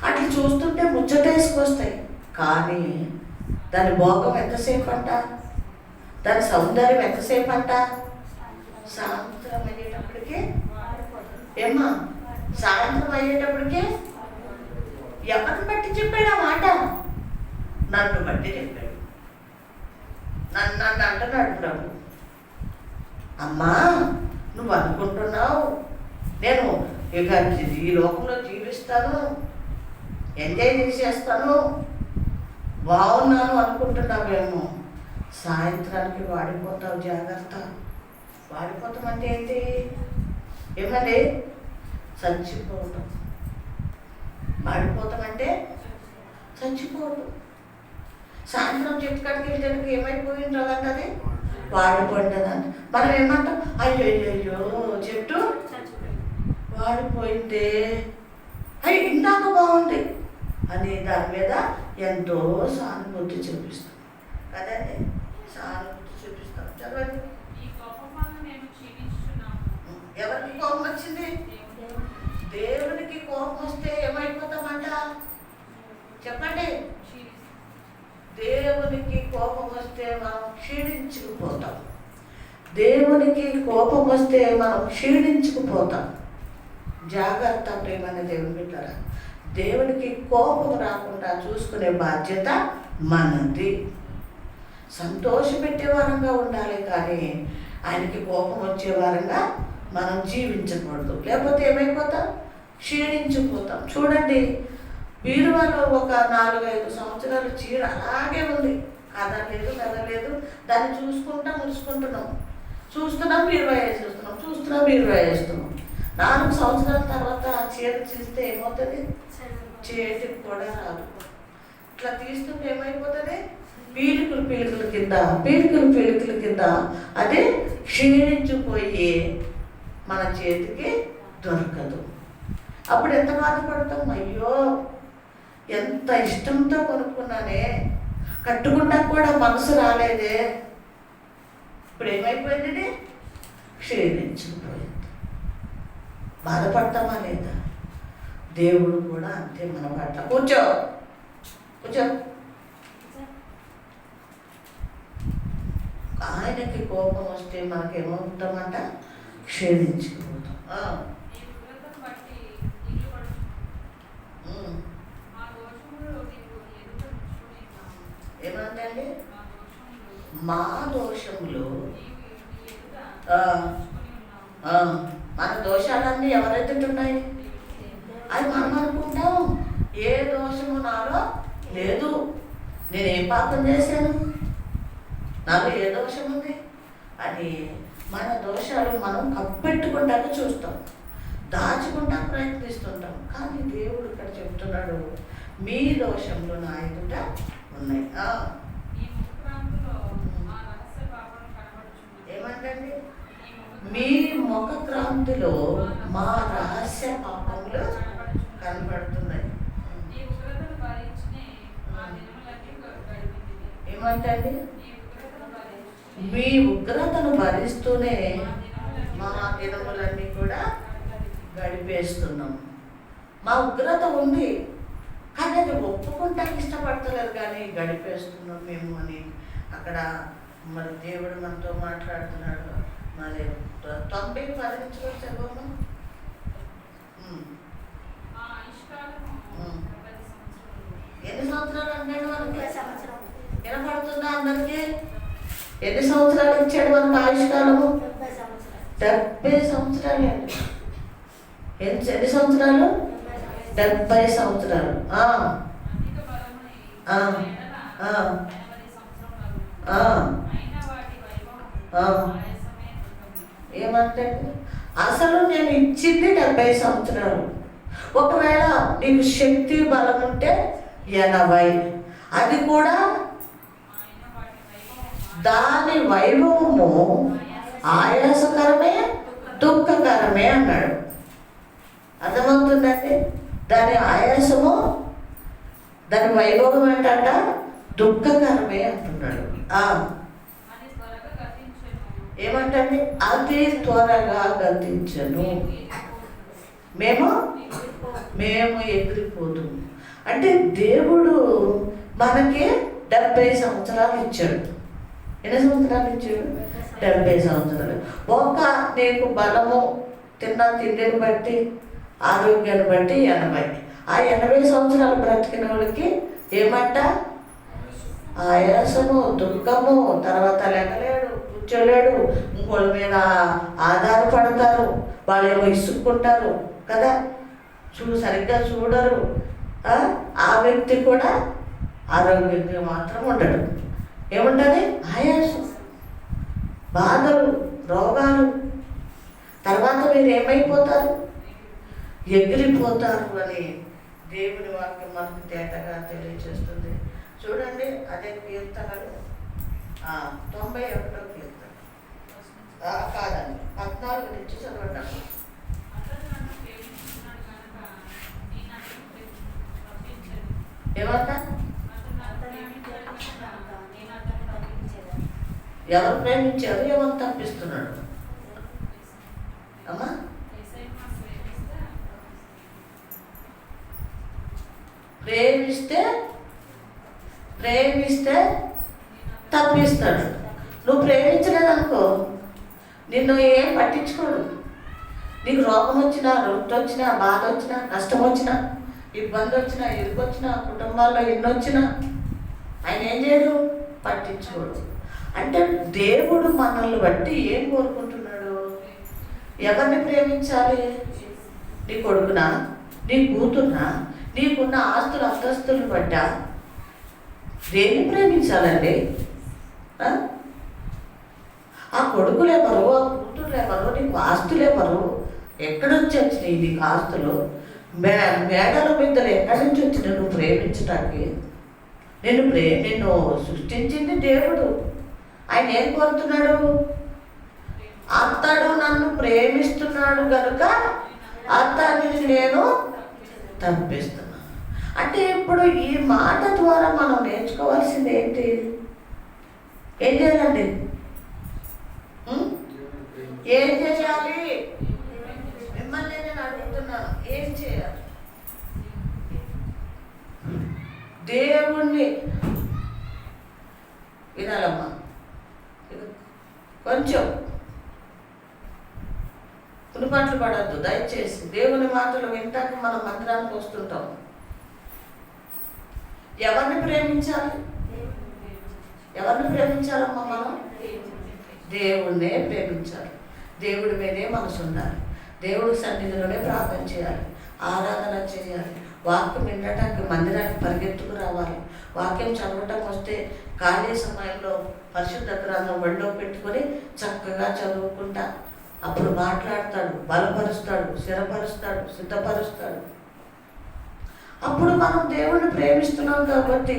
అట్లా చూస్తుంటే ముచ్చటేసుకొస్తాయి. కానీ దాని భోగం ఎంతసేపు అంట, దాని సౌందర్యం ఎంతసేపు అంట, సాయంత్రం అయ్యేటప్పటికి ఏమ్మా, సాయంత్రం అయ్యేటప్పటికి ఎవరిని బట్టి చెప్పాడు ఆ మాట? నన్ను బట్టి చెప్పాడు. నన్ను అంటున్నాడు ప్రభు, అమ్మా నువ్వు అనుకుంటున్నావు నేను ఇక ఈ లోకంలో జీవిస్తాను, ఎంజాయ్ చేసేస్తాను, బాగున్నాను అనుకుంటున్నావేమో, సాయంత్రానికి వాడిపోతావు, జాగ్రత్త. వాడిపోతాం అంటే ఏంటి? ఏమండి? చచ్చిపోవటం. వాడిపోతాం అంటే చచ్చిపోవటం. సాయంత్రం చెట్టు కాడికి వెళ్ళేందుకు ఏమైపోయిందో అంటది, వాడిపోయిందంట. మనం ఏమంటాం, అయ్యో అయ్యో చెట్టు వాడిపోయిందే, అయ్యి ఇందాక బాగుంది అని దాని మీద ఎంతో సానుభూతి చూపిస్తాం కదండి. సానుభూతి చూపిస్తాం. చదవండి. ఎవరికి కోపం వచ్చింది? దేవునికి కోపం వస్తే ఏమైపోతామంట చెప్పండి? దేవునికి కోపం వస్తే మనం క్షీణించుకుపోతాం. దేవునికి కోపం వస్తే మనం క్షీణించుకుపోతాం. జాగ్రత్త ప్రేమైన దేవుని బిడ్డలారా, దేవునికి కోపం రాకుండా చూసుకునే బాధ్యత మనది. సంతోషపెట్టే వారంగా ఉండాలి కానీ ఆయనకి కోపం వచ్చే వారంగా మనం జీవించకూడదు. లేకపోతే ఏమైపోతాం? క్షీణించిపోతాం. చూడండి, బీరువాలో ఒక 4-5 సంవత్సరాల చీర అలాగే ఉంది, కదలేదు కదలేదు. దాన్ని చూసుకుంటా ముడుచుకుంటున్నాం, చూస్తున్నాం బీరువా వేసేస్తున్నాం, చూస్తున్నాం బీరువా వేస్తున్నాం. 4 సంవత్సరాల తర్వాత ఆ చీర తీస్తే ఏమవుతుంది? చేతికి కూడా రాదు. ఇట్లా తీస్తుంటే ఏమైపోతుంది? పీలికల కింద అది క్షీణించిపోయి మన చేతికి దొరకదు. అప్పుడు ఎంత బాధపడతాం? అయ్యో ఎంత ఇష్టంతో కొనుక్కున్నానే, కట్టుకుంటా కూడా మనసు రాలేదే. ఇప్పుడు ఏమైపోయింది? క్షీణించిపోయింది. బాధపడతామా లేదా? దేవుడు కూడా అంతే మన పట్ల. కూర్చో. ఆయనకి కోపం వస్తే మనకేమవుతామంట? క్షీణించిపోతాం. ఏమంటే అండి, మా దోషములు, మన దోషాలన్నీ ఎవరైతే ఉన్నాయి అది మనం అనుకుంటాం. ఏ దోషము నాలో లేదు, నేనేం పాపం చేశాను, నాలో ఏ దోషం ఉంది అని మన దోషాలు మనం కప్పెట్టుకుంటాక చూస్తాం, దాచుకుంటా ప్రయత్నిస్తుంటాం. కానీ దేవుడు ఇక్కడ చెప్తున్నాడు, మీ దోషంలో నా ఎదుట ఉన్నాయి. ఏమంటండి? మీ ముఖ క్రాంతిలో మా రహస్య పాపములు కనబడుతున్నాయి. ఏమంటండి? మీ ఉగ్రతను భరిస్తూనే మా దినములన్నీ కూడా గడిపేస్తున్నాం. మా ఉగ్రత ఉంది కానీ అది ఒప్పుకుంటానికి ఇష్టపడతలేదు, కానీ గడిపేస్తున్నాం మేము అని అక్కడ మరి దేవుడు మనతో మాట్లాడుతున్నాడు. మరి 90 చదవము. ఎన్ని సంవత్సరాలు అన్నాడు మనకి? వినపడుతుందా అందరికీ? ఎన్ని సంవత్సరాలు ఇచ్చాడు మనకు ఆయుష్కాలము? 70 సంవత్సరాలు అండి. ఎన్ని సంవత్సరాలు? 70 సంవత్సరాలు. ఏమంటే అసలు నేను ఇచ్చింది 70 సంవత్సరాలు. ఒకవేళ నీకు శక్తి బలం ఉంటే 80, అది కూడా దాని వైభవము ఆయాసకరమే దుఃఖకరమే అన్నాడు. అర్థమవుతుందండి? దాని ఆయాసము, దాని వైభవం ఏంటంట? దుఃఖకరమే అంటున్నాడు. ఏమంటండి? అది త్వరగా గతించను, మేము ఎగిరిపోదు. అంటే దేవుడు మనకి 70 సంవత్సరాలు ఇచ్చాడు. ఎన్ని సంవత్సరాలు ఇచ్చాడు? 70 సంవత్సరాలు. ఒక నీకు బలము, తిన్న తిండిని బట్టి, ఆరోగ్యాన్ని బట్టి 80. ఆ 80 సంవత్సరాలు బ్రతికిన వాళ్ళకి ఏమంట? ఆయాసము, దుఃఖము, తర్వాత లేకలేడు, కూర్చోలేడు, ఇంకోళ్ళ మీద ఆధారపడతారు, వాళ్ళేమో ఇసుక్కుంటారు కదా, సరిగ్గా చూడరు. ఆ వ్యక్తి కూడా ఆరోగ్యంగా మాత్రం ఉండడు. ఏముంటుంది? ఆయాసం, బాధలు, రోగాలు. తర్వాత మీరు ఏమైపోతారు? ఎగిరిపోతారు అని దేవుని వాక్యం మనకు తేటగా తెలియజేస్తుంది. చూడండి, అదే కీర్తనలు 91వ కీర్తన కాదండి, 14 నుంచి చదవడం. ఏమంటా? ఎవరు ప్రేమించారు? ఎవరు తప్పిస్తున్నాడు? అమ్మా, ప్రేమిస్తే తప్పిస్తాడు. నువ్వు ప్రేమించలేదనుకో, నిన్ను ఏం పట్టించుకోడు. నీకు రోగం వచ్చినా, రొట్టె వచ్చినా, బాధ వచ్చినా, కష్టం వచ్చినా, ఇబ్బంది వచ్చినా, ఇరుకొచ్చినా, కుటుంబాల్లో ఎన్నొచ్చినా ఆయన ఏం చేయడు? పట్టించుకోడు. అంటే దేవుడు మనల్ని బట్టి ఏం కోరుకుంటున్నాడు? ఎవరిని ప్రేమించాలి? నీ కొడుకునా, నీ కూతురునా, నీకున్న ఆస్తులు అంతస్తులను బట్టా దేన్ని ప్రేమించాలండి? ఆ కొడుకులేమరు, ఆ కూతురులేమరు, నీకు ఆస్తులేమరు? ఎక్కడొచ్చి వచ్చినాయి నీకు ఆస్తులు? మేడల మిద్దలు ఎక్కడి నుంచి వచ్చినాయి నువ్వు ప్రేమించడానికి? నిన్ను సృష్టించింది దేవుడు. ఆయన ఏం కోరుతున్నాడు? అతడు నన్ను ప్రేమిస్తున్నాడు కనుక అతన్ని నేను తప్పిస్తున్నాను. అంటే ఇప్పుడు ఈ మాట ద్వారా మనం నేర్చుకోవాల్సింది ఏంటి? ఏం చేయాలండి? ఏం చేయాలి? మిమ్మల్ని నేను అడుగుతున్నాను, ఏం చేయాలి? దేవుణ్ణి వినాలమ్మా, కొంచెం పులిపాట్లు పడద్దు దయచేసి. దేవుని మాటలు వింటాక మనం మందిరానికి వస్తుంటాం. ఎవరిని ప్రేమించాలి? ఎవరిని ప్రేమించాలమ్మా? మనం దేవుణ్ణే ప్రేమించాలి. దేవుడి మీదే మనసు ఉండాలి. దేవుడి సన్నిధిలోనే ప్రార్థన చేయాలి, ఆరాధన చేయాలి. వాక్యం వినటానికి మందిరానికి పరిగెత్తుకు రావాలి. వాక్యం చదవటం వస్తే ఖాళీ సమయంలో పరిశుద్ధ గ్రంథం ఒళ్ళో పెట్టుకొని చక్కగా చదువుకుంటా అప్పుడు మాట్లాడతాడు, బలపరుస్తాడు, స్థిరపరుస్తాడు, సిద్ధపరుస్తాడు. అప్పుడు మనం దేవుడిని ప్రేమిస్తున్నాం కాబట్టి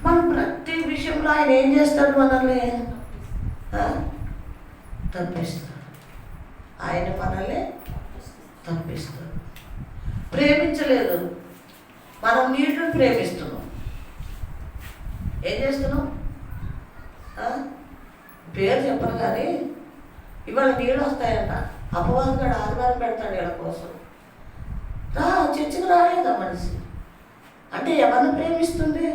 మనం ప్రతి విషయంలో ఆయన ఏం చేస్తాడు? మనల్ని తప్పిస్తాడు. ఆయన మనల్ని తప్పిస్తాడు. ప్రేమించలేదు, మనం నీటిని ప్రేమిస్తున్నాం. ఏం చేస్తున్నాం? పేరు చెప్పను కానీ ఇవాళ నీళ్ళు వస్తాయంట. అపవాదం ఆదివారం పెడతాడు వీళ్ళ కోసం. చర్చకు రాలేదా మనిషి? అంటే ఎవరిని ప్రేమిస్తుంది?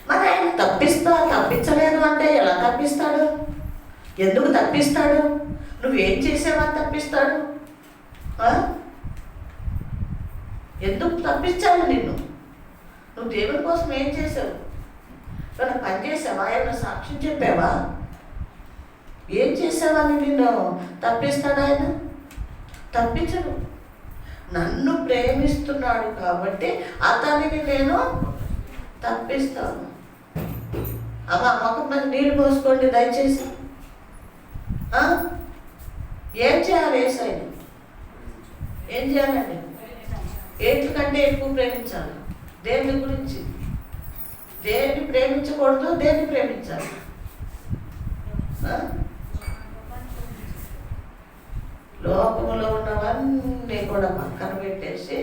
మరి ఆయన తప్పించలేదు అంటే ఎలా తప్పిస్తాడు? ఎందుకు తప్పిస్తాడు? నువ్వేం చేసావని తప్పిస్తాడు? ఎందుకు తప్పించాలి నిన్ను? నువ్వు దేవుని కోసం ఏం చేసావు? ఏమైనా పని చేసావా? ఏమైనా సాక్ష్యం చెప్పావా? ఏం చేసావని నిన్ను తప్పిస్తాడు ఆయన? తప్పించడు. నన్ను ప్రేమిస్తున్నాడు కాబట్టి అతనిని నేను తప్పిస్తాను. అమ్మకం మీద నీళ్ళు పోసుకోండి దయచేసి. ఏం చేయాలి? ఏసైని ఏం చేయాలండి? ఏంటి కంటే ఎక్కువ ప్రేమించాలి. దేని గురించి? దేన్ని ప్రేమించకూడదు, దేన్ని ప్రేమించాలి? లోకంలో ఉన్నవన్నీ కూడా పక్కన పెట్టేసి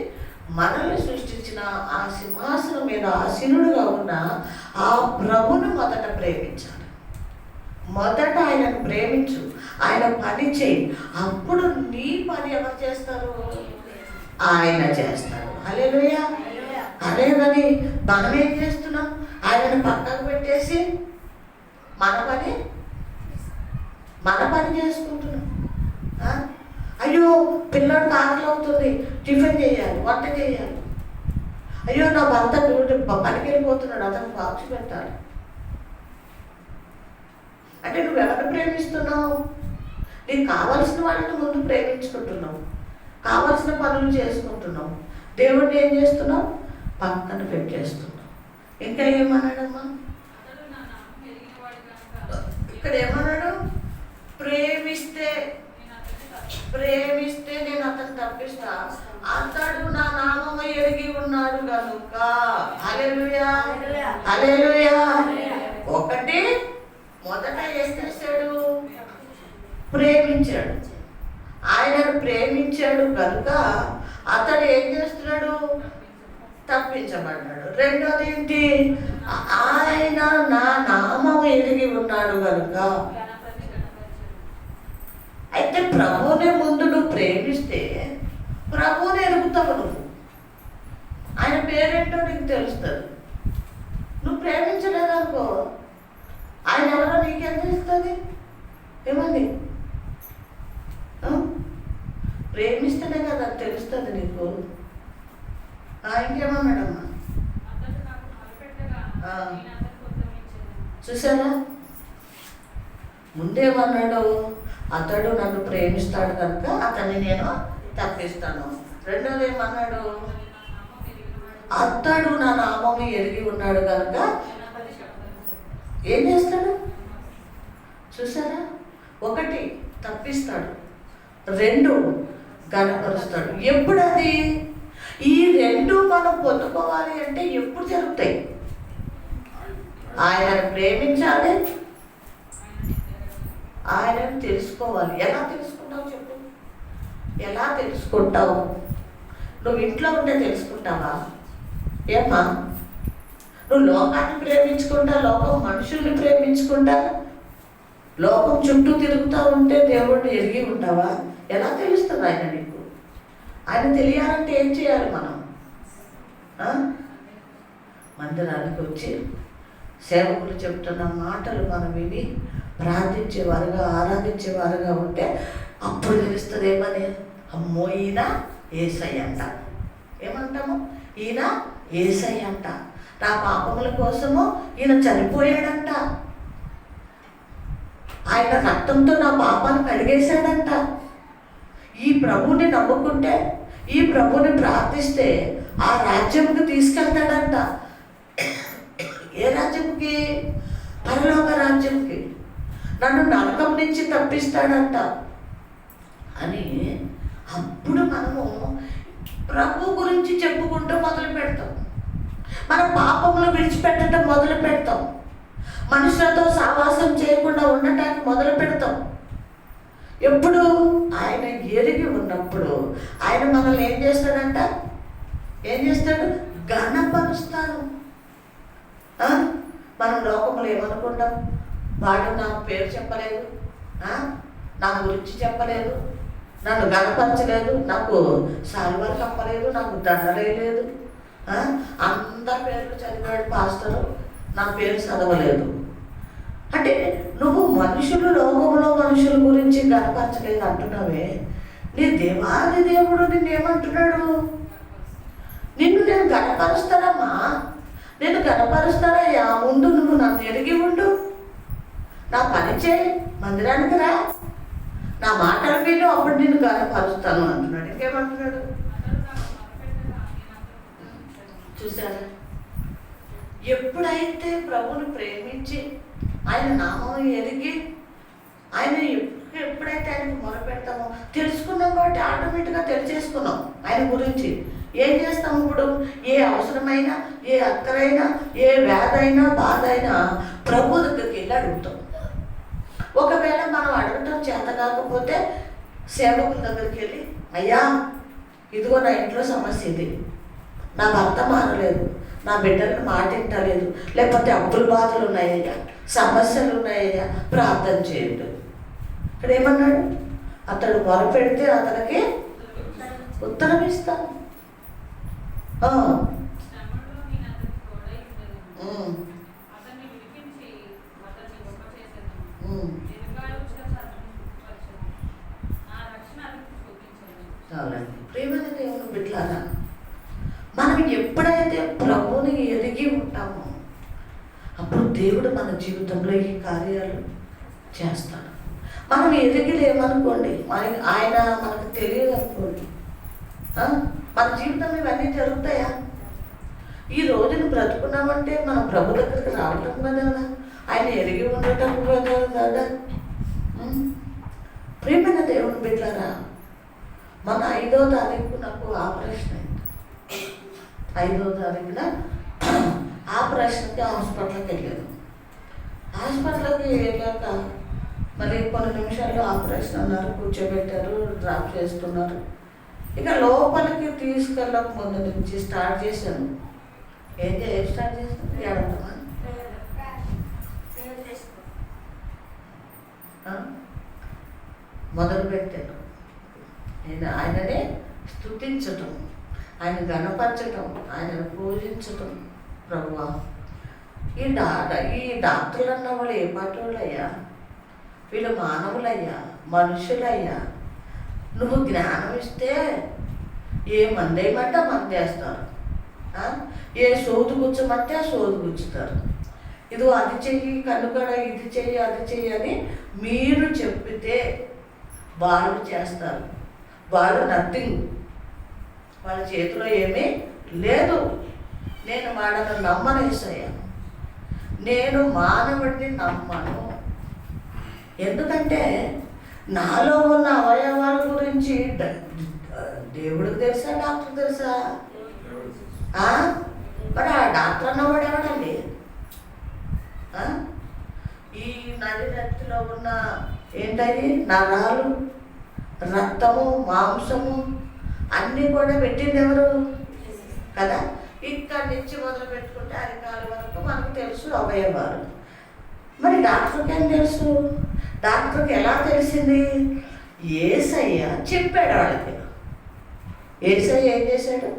మనల్ని సృష్టించిన ఆ సింహాసనం మీద ఆసీనుడుగా ఉన్న ఆ ప్రభుని మొదట ప్రేమించాలి. మొదట ఆయనను ప్రేమించు. ఆయన పని చేయి. అప్పుడు నీ పని ఎవరు చేస్తారు? ఆయన చేస్తారు. హల్లెలూయా. అదేనని మనం ఏం చేస్తున్నాం? ఆయనను పక్కకు పెట్టేసి మన పని చేసుకుంటున్నాం. అయ్యో పిల్లడికి ఆకలి అవుతుంది, టిఫిన్ చేయాలి, వంట చేయాలి. అయ్యో నా భర్త పనికి వెళ్ళిపోతున్నాడు, అతను బాక్స్ పెట్టాలి. అంటే నువ్వు ఎవరిని ప్రేమిస్తున్నావు? నీకు కావలసిన వాళ్ళని ముందు ప్రేమించుకుంటున్నావు, కావలసిన పనులు చేసుకుంటున్నావు. దేవుడిని ఏం చేస్తున్నావు? పక్కన పెట్టేస్తున్నావు. ఇంకా ఏమన్నాడమ్మా? ఇక్కడ ఏమన్నాడు? ప్రేమిస్తే నేను అతను తప్పిస్తా, అతడు నా నామము ఎరిగి ఉన్నాడు కనుక. హల్లెలూయా, హల్లెలూయా. ఒకటి మొదట ఏం చేశాడు? ప్రేమించాడు. ఆయనను ప్రేమించాడు కనుక అతడు ఏం చేస్తున్నాడు? తప్పించబడ్డాడు. రెండోది ఏంటి? ఆయన నా నామము ఎరిగి ఉన్నాడు కనుక. అయితే ప్రభువుని ముందు నువ్వు ప్రేమిస్తే ప్రభువుని ఎరుగుతావు. నువ్వు ఆయన పేరేంటో నీకు తెలుస్తుంది. నువ్వు ప్రేమించలేదనుకో, ఆయన ఎవరో నీకేం తెలుస్తుంది? ఏమని? ప్రేమిస్తేనే కదా తెలుస్తుంది నీకు. ఇంకేమన్నాడమ్మా? చూసారా? ముందేమన్నాడు? అతడు నన్ను ప్రేమిస్తాడు కనుక అతన్ని నేను తప్పిస్తాను. రెండోది ఏమన్నాడు? అతడు నా నామము ఎరిగి ఉన్నాడు కనుక ఏం చేస్తాడు? చూసారా? ఒకటి తప్పిస్తాడు, రెండు గణపరుస్తాడు. ఎప్పుడు అది? ఈ రెండు మనం పొందుకోవాలి అంటే ఎప్పుడు జరుగుతాయి? ఆయనను ప్రేమించాలి, ఆయనను తెలుసుకోవాలి. ఎలా తెలుసుకుంటావు చెప్పు? ఎలా తెలుసుకుంటావు? నువ్వు ఇంట్లో ఉంటే తెలుసుకుంటావా? ఏమ్మా, నువ్వు లోకాన్ని ప్రేమించుకుంటా, లోకం మనుషుల్ని ప్రేమించుకుంటా, లోకం చుట్టూ తిరుగుతూ ఉంటే దేవుడిని ఎరిగి ఉంటావా? ఎలా తెలుస్తుంది ఆయన నీకు? ఆయన తెలియాలంటే ఏం చేయాలి మనం? మందిరానికి వచ్చి సేవకులు చెప్తున్న మాటలు మనం విని ప్రార్థించేవారుగా, ఆరాధించేవారుగా ఉంటే అప్పుడు తెలుస్తుంది. ఏమని? అమ్మో, ఈయన యేసయ్య అంట. ఏమంటాము? ఈయన యేసయ్య అంట. నా పాపముల కోసము ఈయన చనిపోయాడంట, ఆయన రక్తంతో నా పాపాన్ని కడిగేశాడంట. ఈ ప్రభువుని నమ్ముకుంటే, ఈ ప్రభువుని ప్రార్థిస్తే ఆ రాజ్యంకి తీసుకెళ్తాడంట. ఏ రాజ్యంకి? పరలోక రాజ్యంకి. నన్ను నరకం నుంచి తప్పిస్తాడంట అని అప్పుడు మనము ప్రభు గురించి చెప్పుకుంటూ మొదలు పెడతాం. మన పాపములు విడిచిపెట్టడం మొదలు పెడతాం. మనుషులతో సావాసం చేయకుండా ఉండటానికి మొదలు పెడతాం. ఎప్పుడు? ఆయన ఎరిగి ఉన్నప్పుడు ఆయన మనల్ని ఏం చేస్తాడంట? ఏం చేస్తాడు? ఘనపరుస్తాడు. మనం లోకములు ఏమనుకుంటాం? వాడు నా పేరు చెప్పలేదు, నా గురించి చెప్పలేదు, నన్ను గణపరచలేదు, నాకు సాల్వాలు కప్పలేదు, నాకు దండలేదు, అందరి పేర్లు చదివాడు పాస్టరు, నా పేరు చదవలేదు. అంటే నువ్వు మనుషులు, లోకంలో మనుషుల గురించి గణపరచలేదు అంటున్నావే. నీ దేవాది దేవుడు నిన్నేమంటున్నాడు? నిన్ను నేను గణపరుస్తానమ్మా, నేను గణపరుస్తానయ్యా. ముందు నువ్వు నన్ను ఎరిగి ఉండు, నా పని చేయి, మందిరానికి రా, నా మాటలు విను, అప్పుడు నేను గణపరుస్తాను అంటున్నాడు. ఇంకేమంటున్నాడు? చూసారా? ఎప్పుడైతే ప్రభువుని ప్రేమించి ఆయన నామం ఎరిగి ఆయన ఎప్పుడైతే ఆయనకు మొరపెడతామో, తెలుసుకున్నాం కాబట్టి ఆటోమేటిక్గా తెలిసేసుకున్నాం ఆయన గురించి. ఏం చేస్తాం ఇప్పుడు? ఏ అవసరమైనా, ఏ అక్కరైనా, ఏ వ్యాధైనా, బాధ అయినా ప్రభు దగ్గరికి వెళ్ళి అడుగుతాం. ఒకవేళ మనం అడగటం చేత కాకపోతే సేవకుల దగ్గరికి వెళ్ళి, అయ్యా ఇదిగో నా ఇంట్లో సమస్య ఇది, నా భర్త మారలేదు, నా బిడ్డలను మాటింటలేదు, లేకపోతే అప్పుల బాధలు ఉన్నాయ్యా, సమస్యలు ఉన్నాయ్యా, ప్రార్థన చేయండి ఇక్కడ ఏమన్నాడు? అతడు మొరపెడితే అతనికి ఉత్తరం ఇస్తాను. చాలండి. ప్రేమైన దేవుని బిడ్డలారా, మనం ఎప్పుడైతే ప్రభువుని ఎరిగి ఉంటామో అప్పుడు దేవుడు మన జీవితంలో ఈ కార్యాలు చేస్తాడు. మనం ఎదిగిలేమనుకోండి, ఆయన మనకు తెలియదు అనుకోండి, మన జీవితంలో ఇవన్నీ జరుగుతాయా? ఈ రోజును బ్రతుకున్నామంటే మనం ప్రభు దగ్గరికి రావటం కదా, ఆయన ఎరిగి ఉండటం కదా. ప్రేమైన దేవుని బిడ్డలారా, మన 5వ తారీఖు నాకు ఆపరేషన్ అయింది. 5వ తారీఖున ఆపరేషన్కి హాస్పిటల్కి వెళ్ళాను. హాస్పిటల్కి వెళ్ళాక మళ్ళీ కొన్ని నిమిషాల్లో ఆపరేషన్ అన్నారు, కూర్చోబెట్టారు, డ్రాప్ చేస్తున్నారు. ఇక లోపలికి తీసుకెళ్ళక ముందు నుంచి స్టార్ట్ చేశాను. ఏం స్టార్ట్ చేస్తాను? ఏడమ్మా మొదలు పెట్టాను. నేను ఆయననే స్తుతించటం, ఆయన గణపరచటం, ఆయనను పూజించటం. ప్రభువా, ఈ డాక్టర్లు అన్న వాళ్ళు ఏ పాటి వాళ్ళయ్యా? వీళ్ళు మానవులయ్యా, మనుషులయ్యా. నువ్వు జ్ఞానం ఇస్తే ఏ మంది వేయమంటే మంది వేస్తారు, ఏ సోదు గుచ్చమంటే ఆ సోదు గుచ్చుతారు. ఇది అది చెయ్యి, కనుకడ ఇది చెయ్యి, అది చెయ్యి అని మీరు చెప్పితే వాళ్ళు చేస్తారు. వాళ్ళు నథింగ్, వాళ్ళ చేతిలో ఏమీ లేదు. నేను వాళ్ళను నమ్మనేసయ్యా, నేను మానవుడిని నమ్మను. ఎందుకంటే నాలో ఉన్న అవయవాల గురించి దేవుడికి తెలుసా, డాక్టర్ తెలుసా? మరి ఆ డాక్టర్ అన్నవాడు ఎవడండి? ఈ నడినెత్తిలో ఉన్న ఏంటది? నరాలు, రక్తము, మాంసము అన్నీ కూడా పెట్టింది ఎవరు కదా? ఇక్కడి నుంచి మొదలు పెట్టుకుంటే అరికాల వరకు మనకు తెలుసు అవయవాలు. మరి డాక్టర్కి ఏం తెలుసు? డాక్టర్కి ఎలా తెలిసింది? యేసయ్య చెప్పాడు వాళ్ళకి. యేసయ్య ఏం చేశాడు?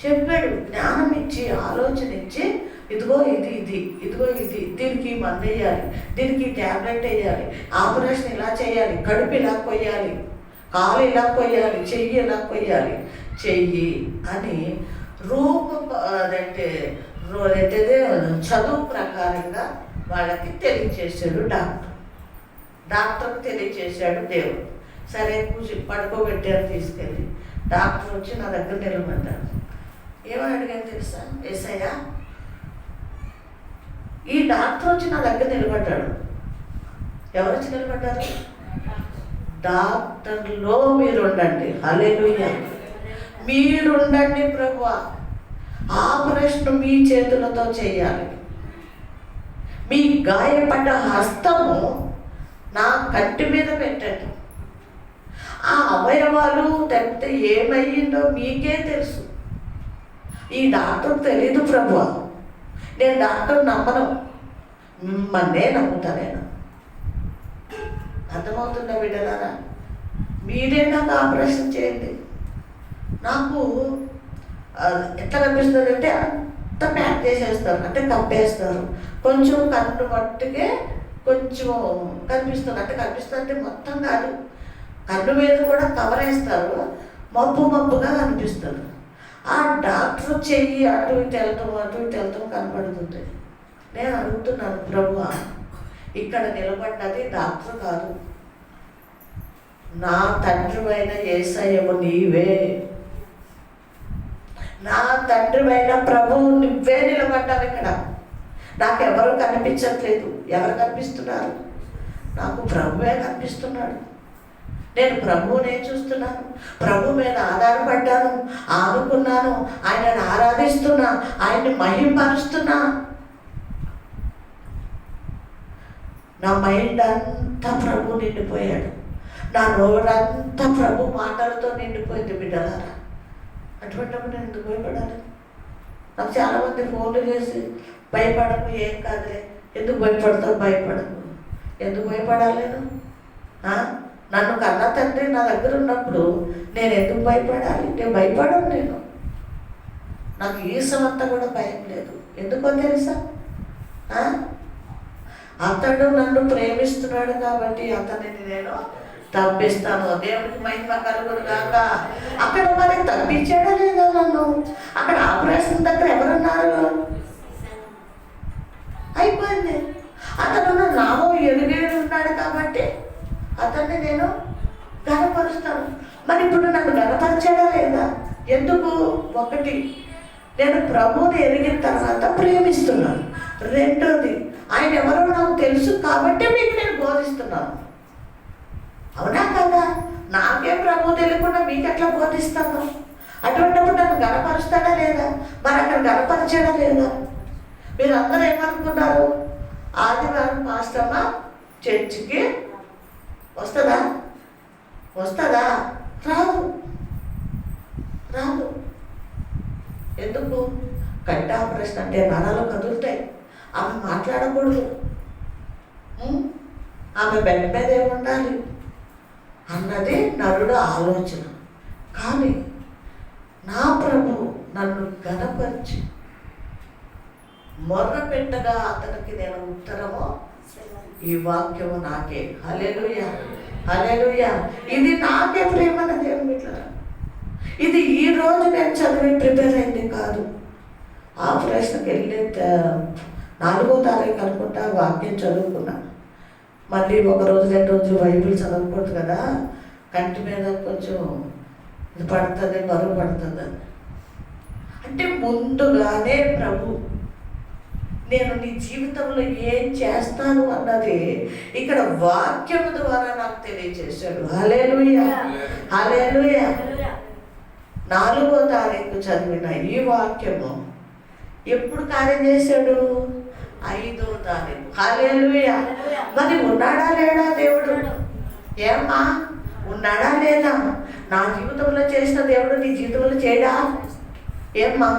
చెప్పాడు, జ్ఞానం ఇచ్చి, ఆలోచన ఇచ్చి, ఇదిగో ఇది ఇది, ఇదిగో ఇది, దీనికి మందు వేయాలి, దీనికి ట్యాబ్లెట్ వేయాలి, ఆపరేషన్ ఇలా చేయాలి, కడుపు ఇలా కొయ్యాలి, కాలు ఇలా కొయ్యాలి, చెయ్యి ఇలా కొయ్యాలి, చెయ్యి అని చదువు ప్రకారంగా వాళ్ళకి తెలియచేశాడు డాక్టర్. డాక్టర్కి తెలియచేశాడు దేవుడు. సరే పడుకోబెట్టారు తీసుకెళ్ళి. డాక్టర్ వచ్చి నా దగ్గర నిలబడ్డాడు. ఏమని అడిగాను తెలుసా? యేసయ్య, ఈ డాక్టర్ వచ్చి నా దగ్గర నిలబడ్డాడు. ఎవరు వచ్చి నిలబడ్డారు? డాక్టర్లో మీరు ఉండండి. హల్లెలూయా. మీరుండండి ప్రభువా, ఆపరేషన్ మీ చేతులతో చేయాలి. మీ గాయపడ్డ హస్తము నా కంటి మీద పెట్టండి. ఆ అవయవాలు లేకపోతే ఏమయ్యిందో మీకే తెలుసు, ఈ డాక్టర్ తెలీదు ప్రభువా. నేను డాక్టర్ నమ్మను, మిమ్మల్నే నమ్ముతా. నేను అర్థమవుతుందా బిడ్డలారా? మీరే నాకు ఆపరేషన్ చేయండి. నాకు ఎట్లా కనిపిస్తుంది అంటే అంత ప్యాక్ చేసేస్తారు, అంటే కప్పేస్తారు. కొంచెం కన్ను మట్టుకే కొంచెం కనిపిస్తుంది, అంటే కనిపిస్తుంది అంటే మొత్తం కాదు, కన్ను మీద కూడా కవర్ వేస్తారు, మబ్బు మబ్బుగా కనిపిస్తుంది. ఆ డాక్టర్ చెయ్యి అటు ఇటు వెళ్తాం కనపడుతుంది. నేను అడుగుతున్నాను, ప్రభువా, ఇక్కడ నిలబడ్డది డాక్టర్ కాదు, నా తండ్రివైన యేసయ్యవు నీవే, నా తండ్రివైన ప్రభువు నువ్వే నిలబడ్డావు ఇక్కడ. నాకెవరు కనిపించట్లేదు. ఎవరు కనిపిస్తున్నారు? నాకు ప్రభువే కనిపిస్తున్నాడు. నేను ప్రభువునే చూస్తున్నాను, ప్రభు మీద ఆధారపడ్డాను, ఆనుకున్నాను, ఆయనను ఆరాధిస్తున్నా, ఆయన్ని మహింపరుస్తున్నా. నా మైండ్ అంతా ప్రభు నిండిపోయాడు, నా నోరంతా ప్రభు మాటలతో నిండిపోయింది బిడ్డలారా. అటువంటిప్పుడు నేను ఎందుకు భయపడాలి? నాకు చాలామంది ఫోన్లు చేసి భయపడకు, ఏం కాదులే, ఎందుకు భయపడతావు? భయపడకు. ఎందుకు భయపడాలి నేను? నన్ను కన్న తండ్రి నా దగ్గర ఉన్నప్పుడు నేను ఎందుకు భయపడాలి? నేను భయపడను. నాకు ఈసమంతా కూడా భయం లేదు. ఎందుకో తెలుసా? అతడు నన్ను ప్రేమిస్తున్నాడు కాబట్టి అతనిని నేను తప్పిస్తాను. దేవుడికి మహిమ కలుగును గాక. అక్కడ మరి తప్పించాడా లేదా నన్ను? అక్కడ ఆపరేషన్ దగ్గర ఎవరున్నారు? అయిపోయింది. అతను నా నామం ఎరుగేడు ఉన్నాడు కాబట్టి అతన్ని నేను గనపరుస్తాను. మరి ఇప్పుడు నన్ను గనపరిచాడా లేదా? ఎందుకు? ఒకటి, నేను ప్రభువుని ఎరిగిన తర్వాత ప్రేమిస్తున్నాను. రెండోది, ఆయన ఎవరో నాకు తెలుసు కాబట్టి మీకు నేను బోధిస్తున్నాను. అవునా కదా? నాకే ప్రభు తెలియకుండా మీకు ఎట్లా బోధిస్తాను? అటువంటిప్పుడు నన్ను గనపరుస్తాడా లేదా? మరి అక్కడ గనపరిచాడా లేదా? మీరు అందరూ ఏమనుకున్నారు? ఆదివారం పాస్టమ్మా చర్చికి వస్తుందా? రాదు. ఎందుకు? కంటి ఆపరేషన్ అంటే నరాలు కదులుతాయి. ఆమె మాట్లాడకూడదు. ఆమె బెడ్ మీద ఏముండాలి అన్నది నరుడు ఆలోచన. కానీ నా ప్రభు నన్ను గనపరిచి మొర్ర పెట్టగా అతనికి నేను ఉత్తరము, ఈ వాక్యము నాకే. హల్లెలూయా, హల్లెలూయా. ఇది నాకే ప్రేమ దేవుని బిడ్డలారా. ఇది ఈ రోజు నేను చదివి ప్రిపేర్ అయింది కాదు. ఆపరేషన్కి వెళ్ళి 4వ తారీఖు అనుకుంటా వాక్యం చదువుకున్నా. మళ్ళీ 1 రోజు 2 రోజులు బైబిల్ చదవకూడదు కదా, కంటి మీద కొంచెం ఇది పడుతుంది, బరువు పడుతుంది. అంటే ముందుగానే ప్రభు నేను నీ జీవితంలో ఏం చేస్తాను అన్నది ఇక్కడ వాక్యం ద్వారా నాకు తెలియజేశాడు. హల్లెలూయా, హల్లెలూయా. 4వ తారీఖు చదివిన ఈ వాక్యము ఎప్పుడు కార్యం చేశాడు? 5వ తారీఖు. హల్లెలూయా. మరి ఉన్నాడా లేడా దేవుడు? ఏమ్మా, ఉన్నాడా లేదా? నా జీవితంలో చేసిన దేవుడు నీ జీవితంలో చేయడా? ఏమ్మా,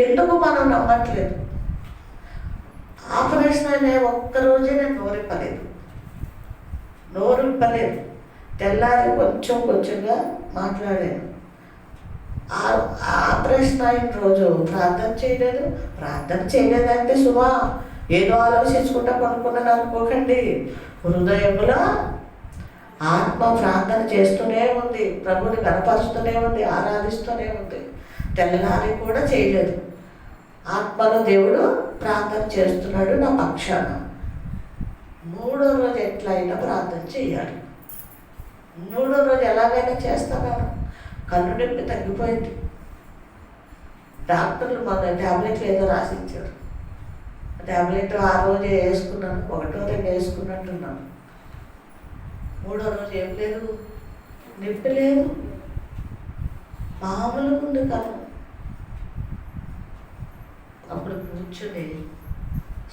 ఎందుకు మనం నమ్మట్లేదు? ఆపరేషన్ అనే ఒక్కరోజే నేను నోరు ఇప్పలేదు. తెల్లారి కొంచెంగా మాట్లాడాను. ఆపరేషన్ అయిన రోజు ప్రార్థన చేయలేదంటే సుమా ఏదో ఆలోచించుకుంటా పడుకున్నాను అనుకోకండి. హృదయంలో ఆత్మ ప్రార్థన చేస్తూనే ఉంది, ప్రభుని గణపరుస్తూనే ఉంది, ఆరాధిస్తూనే ఉంది. తెల్లారి కూడా చేయలేదు. ఆత్మలో దేవుడు ప్రార్థన చేస్తున్నాడు నా పక్షాన. 3వ రోజు ఎట్లయినా ప్రార్థన చేయాలి. 3వ రోజు ఎలాగైనా చేస్తాను. కన్ను నొప్పి తగ్గిపోయింది. డాక్టర్లు మన ట్యాబ్లెట్లు ఏదో రాసిచ్చారు. ట్యాబ్లెట్ ఆ రోజే వేసుకున్నాను, 1 2 వేసుకున్నట్టున్నాను. 3వ రోజు ఏం లేదు, నొప్పి లేదు, మామూలుగా ఉంది కన్ను. అప్పుడు కూర్చుని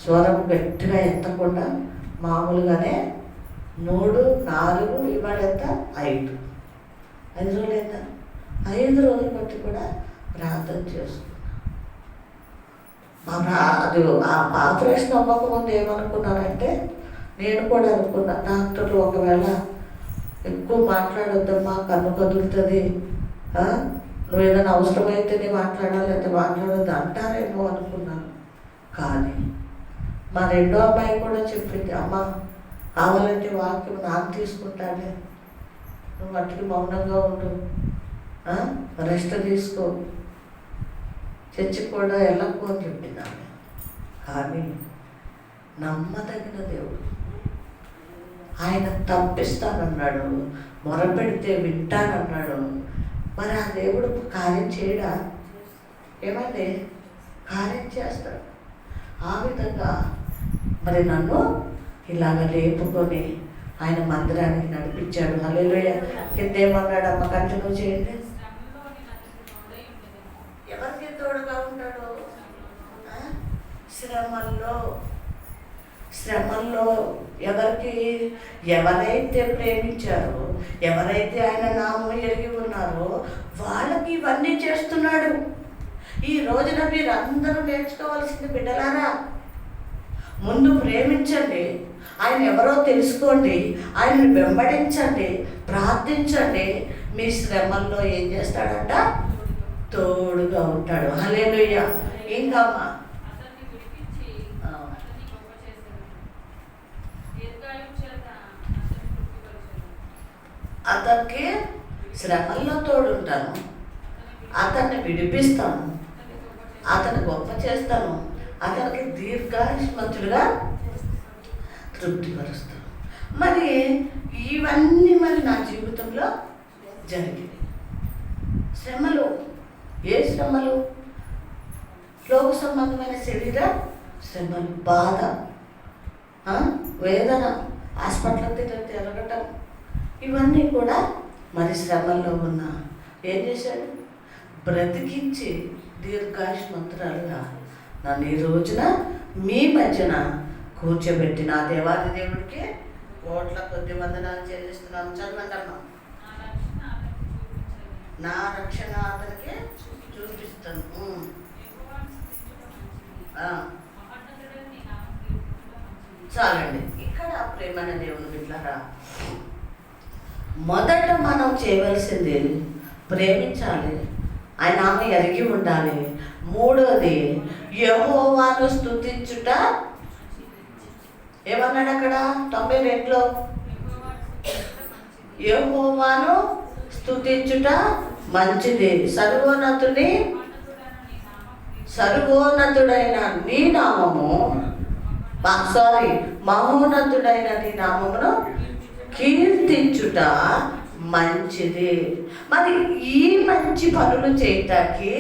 స్వరం గట్టిగా ఎత్తకుండా మామూలుగానే 3 4 ఇవాళ ఎంత 5 రోజులు ఎంత 5 రోజులు బట్టి కూడా ప్రార్థన చేసుకున్నాను. అది ఆపరేషన్ అవ్వకముందు ఏమనుకున్నానంటే, నేను కూడా అనుకున్నా, డాక్టర్లు ఒకవేళ ఎక్కువ మాట్లాడొద్దమ్మా, కన్ను కదులుతుంది, నువ్వు ఏదైనా అవసరమైతే నేను మాట్లాడాలి అంటే మాట్లాడొద్దు అంటారేమో అనుకున్నాను. కానీ మా 2వ అమ్మాయి కూడా చెప్పింది, అమ్మ కావాలంటే వాక్యం నాకు తీసుకుంటానే, నువ్వు మట్టికి మౌనంగా ఉండు, రెస్ట్ తీసుకో, చర్చికి కూడా వెళ్ళకు అని చెప్పింది ఆమె. కానీ నమ్మదగిన దేవుడు, ఆయన తప్పిస్తానన్నాడు, మొరపెడితే వింటానన్నాడు. మరి ఆ దేవుడు కార్యం చేయడా? ఏమంటే కార్యం చేస్తాడు. ఆ విధంగా మరి నన్ను ఇలాగ లేపుకొని ఆయన మందిరానికి నడిపించాడు. హల్లెలూయా. కిందేమన్నాడు? అమ్మ కంటిన్యూ చేయండి. ఎవరికి తోడుగా ఉంటాడు? శ్రమల్లో ఎవరైతే ప్రేమించారో, ఎవరైతే ఆయన నామం ఎరిగి ఉన్నారో వాళ్ళకి ఇవన్నీ చేస్తున్నాడు. ఈ రోజున మీరు అందరూ నేర్చుకోవాల్సింది, బిడ్డలారా, ముందు ప్రేమించండి, ఆయన ఎవరో తెలుసుకోండి, ఆయన్ని వెంబడించండి, ప్రార్థించండి. మీ శ్రమల్లో ఏం చేస్తాడంట? తోడుగా ఉంటాడు. హల్లెలూయా. ఇంకా అతనికి శ్రమల్లో తోడుంటాను, అతన్ని విడిపిస్తాను, అతన్ని గొప్ప చేస్తాను, అతనికి దీర్ఘాయుష్మంతుడుగా తృప్తిపరుస్తాను. మరి ఇవన్నీ మరి నా జీవితంలో జరిగింది. శ్రమలు, ఏ శ్రమలు? లోక సంబంధమైన శరీర శ్రమలు, బాధ, వేదన, హాస్పిటల్కి తిరగటం, ఇవన్నీ కూడా మరి శ్రమల్లో ఉన్న ఏం చేశాడు? బ్రతికించి దీర్ఘాయుష్మంతురాలుగా నన్ను ఈ రోజున మీ మధ్యన కూర్చోబెట్టి నా దేవాది దేవుడికి కోట్ల కొద్ది వందనాలు చెల్లిస్తున్నాను. చదవండమ్మా. నా రక్షణ అతనికి చూపిస్తాను. చాలండి. ఇక్కడ ప్రేమైన దేవుని బిడ్డలారా, మొదట మనం చేయవలసింది ప్రేమించాలి, ఆయన ఆమె ఎరిగి ఉండాలి. మూడోది యెహోవాను స్తుతించుట. ఏమన్నాడు అక్కడ 92లో? యెహోవాను స్తుతించుట మంచిది, సర్వోన్నతుడైన నీ నామము, మహోన్నతుడైన నీ నామమును కీర్తించుట మంచిది. మరి ఈ మంచి పనులు చేయటానికి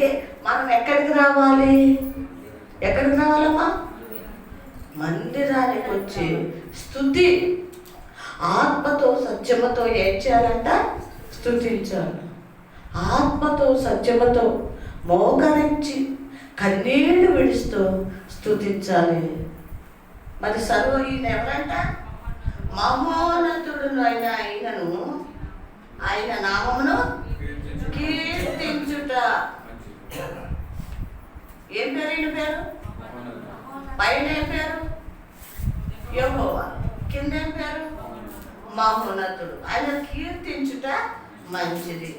మనం ఎక్కడికి రావాలి? ఎక్కడికి రావాలమ్మా? మందిరానికి వచ్చి స్తుతి, ఆత్మతో సత్యముతో ఏం చేయాలంట? స్తుతించాలి. ఆత్మతో సత్యముతో మోకరించి కన్నీళ్లు విడుస్తూ స్తుతించాలి. మరి ఈయన ఎవరంట? మహోన్నతుడు అయిన ఆయనను, ఆయన నామమును కీర్తించుట. ఏం పేరు? ఈయన పేరు పైన ఏం పేరు? యెహోవా. కింద ఏం పేరు? మహోన్నతుడు. ఆయన కీర్తించుట మంచిది.